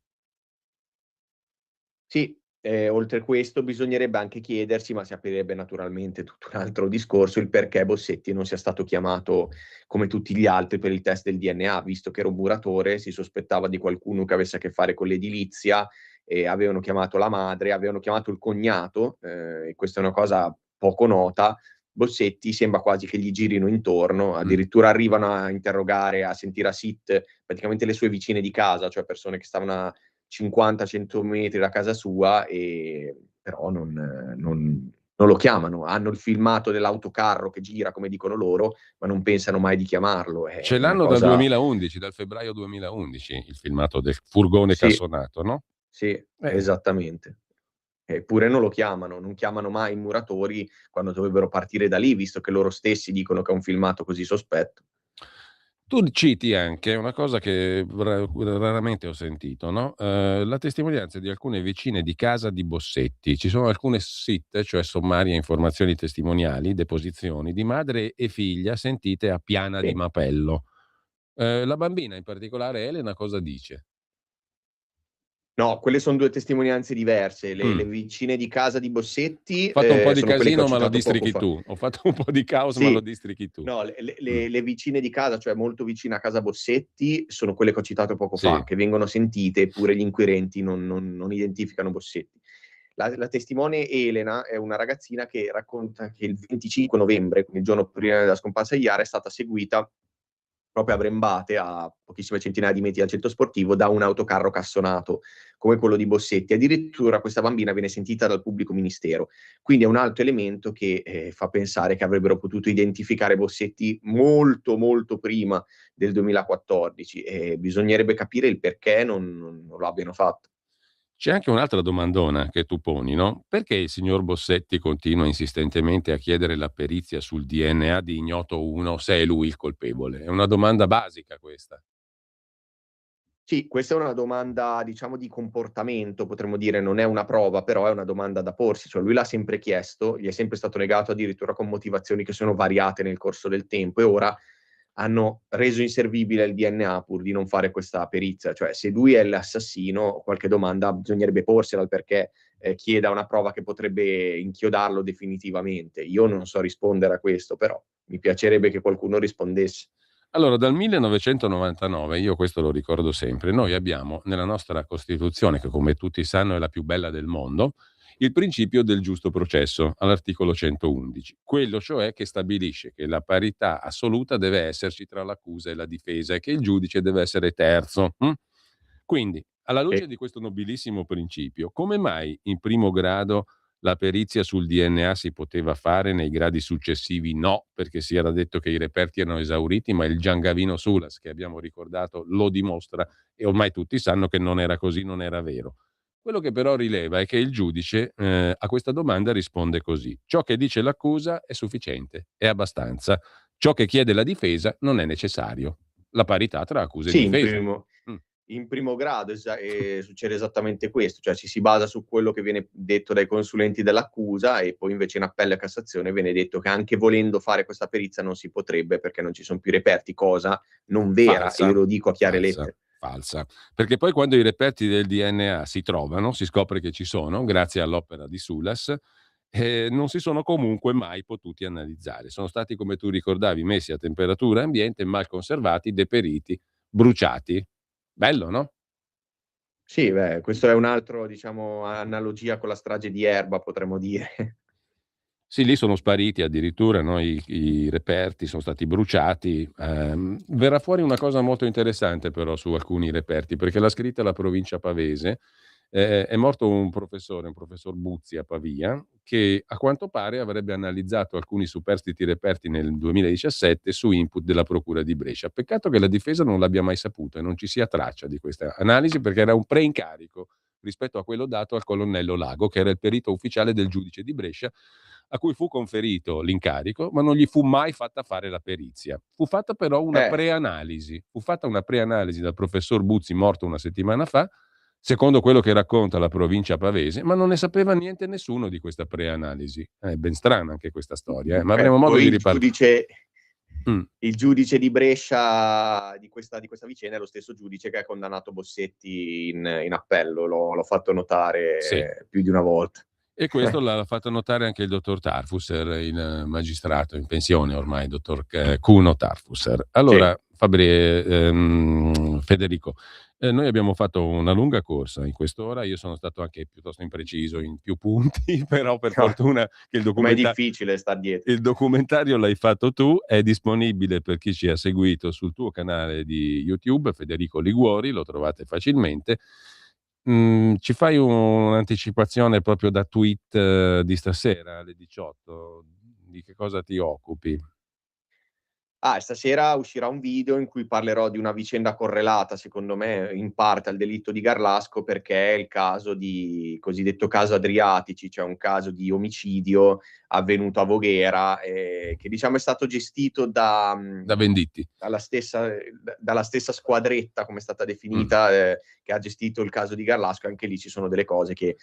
Sì, oltre a questo bisognerebbe anche chiedersi, ma si aprirebbe naturalmente tutto un altro discorso, il perché Bossetti non sia stato chiamato come tutti gli altri per il test del DNA, visto che era un muratore, si sospettava di qualcuno che avesse a che fare con l'edilizia, e avevano chiamato la madre, avevano chiamato il cognato, e questa è una cosa poco nota. Bossetti sembra quasi che gli girino intorno, addirittura arrivano a interrogare, a sentire a SIT praticamente le sue vicine di casa, cioè persone che stavano a 50-100 metri da casa sua, e però non non lo chiamano, hanno il filmato dell'autocarro che gira come dicono loro, ma non pensano mai di chiamarlo. Ce l'hanno dal 2011, dal febbraio 2011, il filmato del furgone cassonato, no? Sì, esattamente. Eppure non lo chiamano, non chiamano mai i muratori quando dovrebbero partire da lì, visto che loro stessi dicono che è un filmato così sospetto. Tu citi anche una cosa che raramente ho sentito, no? La testimonianza di alcune vicine di casa di Bossetti. Ci sono alcune SIT, cioè sommarie informazioni testimoniali, deposizioni di madre e figlia sentite a Piana di Mapello. La bambina, in particolare Elena, cosa dice? No, quelle sono due testimonianze diverse. Le vicine di casa di Bossetti Ho fatto un po' di sono quelle che ho casino, ma lo citato poco districhi fa. tu. Ho fatto un po' di caos, ma lo districhi tu. No, le vicine di casa, cioè molto vicine a casa Bossetti, sono quelle che ho citato poco fa, che vengono sentite, eppure gli inquirenti non identificano Bossetti. La testimone Elena è una ragazzina che racconta che il 25 novembre, quindi il giorno prima della scomparsa di Yara, è stata seguita proprio a Brembate, a pochissime centinaia di metri dal centro sportivo, da un autocarro cassonato come quello di Bossetti. Addirittura questa bambina viene sentita dal pubblico ministero. Quindi è un altro elemento che fa pensare che avrebbero potuto identificare Bossetti molto, molto prima del 2014 e bisognerebbe capire il perché non lo abbiano fatto. C'è anche un'altra domandona che tu poni, no? Perché il signor Bossetti continua insistentemente a chiedere la perizia sul DNA di Ignoto 1 se è lui il colpevole? È una domanda basica questa. Sì, questa è una domanda, diciamo, di comportamento, potremmo dire, non è una prova, però è una domanda da porsi. Cioè, lui l'ha sempre chiesto, gli è sempre stato negato, addirittura con motivazioni che sono variate nel corso del tempo, e ora hanno reso inservibile il DNA pur di non fare questa perizia. Cioè, se lui è l'assassino, qualche domanda bisognerebbe porsela, perché chieda una prova che potrebbe inchiodarlo definitivamente. Io non so rispondere a questo, però mi piacerebbe che qualcuno rispondesse. Allora, dal 1999, io questo lo ricordo sempre, noi abbiamo nella nostra Costituzione, che come tutti sanno è la più bella del mondo, il principio del giusto processo, all'articolo 111. Quello cioè che stabilisce che la parità assoluta deve esserci tra l'accusa e la difesa e che il giudice deve essere terzo. Quindi, alla luce di questo nobilissimo principio, come mai in primo grado la perizia sul DNA si poteva fare, nei gradi successivi no, perché si era detto che i reperti erano esauriti, ma il Giangavino Sulas, che abbiamo ricordato, lo dimostra e ormai tutti sanno che non era così, non era vero. Quello che però rileva è che il giudice a questa domanda risponde così: ciò che dice l'accusa è sufficiente, è abbastanza. Ciò che chiede la difesa non è necessario. La parità tra accusa e difesa. In primo grado succede esattamente questo, cioè ci si basa su quello che viene detto dai consulenti dell'accusa, e poi invece in appello e Cassazione viene detto che anche volendo fare questa perizia non si potrebbe perché non ci sono più reperti, cosa non vera, Falsa. e io lo dico a chiare lettere. Falsa, perché poi quando i reperti del DNA si trovano, si scopre che ci sono, grazie all'opera di Sulas, non si sono comunque mai potuti analizzare. Sono stati, come tu ricordavi, messi a temperatura ambiente, mal conservati, deperiti, bruciati. Bello, no? Sì, questo è un altro, diciamo, analogia con la strage di Erba, potremmo dire. Sì, lì sono spariti addirittura, no? I reperti sono stati bruciati. Verrà fuori una cosa molto interessante però su alcuni reperti, perché l'ha scritta la provincia pavese. È morto un professor Buzzi a Pavia, che a quanto pare avrebbe analizzato alcuni superstiti reperti nel 2017 su input della Procura di Brescia. Peccato che la difesa non l'abbia mai saputo e non ci sia traccia di questa analisi, perché era un preincarico rispetto a quello dato al colonnello Lago, che era il perito ufficiale del giudice di Brescia, a cui fu conferito l'incarico, ma non gli fu mai fatta fare la perizia. Fu fatta però una preanalisi. Fu fatta una preanalisi dal professor Buzzi, morto una settimana fa, secondo quello che racconta la provincia pavese, ma non ne sapeva niente nessuno di questa preanalisi. È ben strana anche questa storia, ma avremo modo di riparlare. Il giudice di Brescia di questa vicenda è lo stesso giudice che ha condannato Bossetti in appello, l'ho fatto notare più di una volta. E questo l'ha fatto notare anche il dottor Tarfusser, il magistrato in pensione ormai, il dottor Cuno Tarfusser. Allora, Federico, noi abbiamo fatto una lunga corsa in quest'ora, io sono stato anche piuttosto impreciso in più punti, però per fortuna che è difficile star dietro. Il documentario l'hai fatto tu, è disponibile per chi ci ha seguito sul tuo canale di YouTube, Federico Liguori, lo trovate facilmente. Ci fai un'anticipazione proprio da tweet di stasera alle 18? Di che cosa ti occupi? Stasera uscirà un video in cui parlerò di una vicenda correlata, secondo me, in parte al delitto di Garlasco, perché è il caso di cosiddetto caso Adriatici, cioè un caso di omicidio avvenuto a Voghera, che diciamo è stato gestito Da Venditti. dalla stessa squadretta, come è stata definita, che ha gestito il caso di Garlasco. Anche lì ci sono delle cose che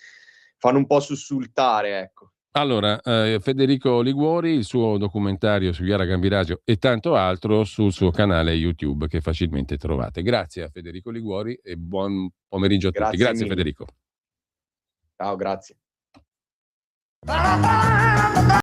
fanno un po' sussultare, ecco. Allora, Federico Liguori, il suo documentario su Chiara Gambirasio e tanto altro sul suo canale YouTube che facilmente trovate. Grazie a Federico Liguori e buon pomeriggio a tutti. Grazie mille. Federico. Ciao, grazie.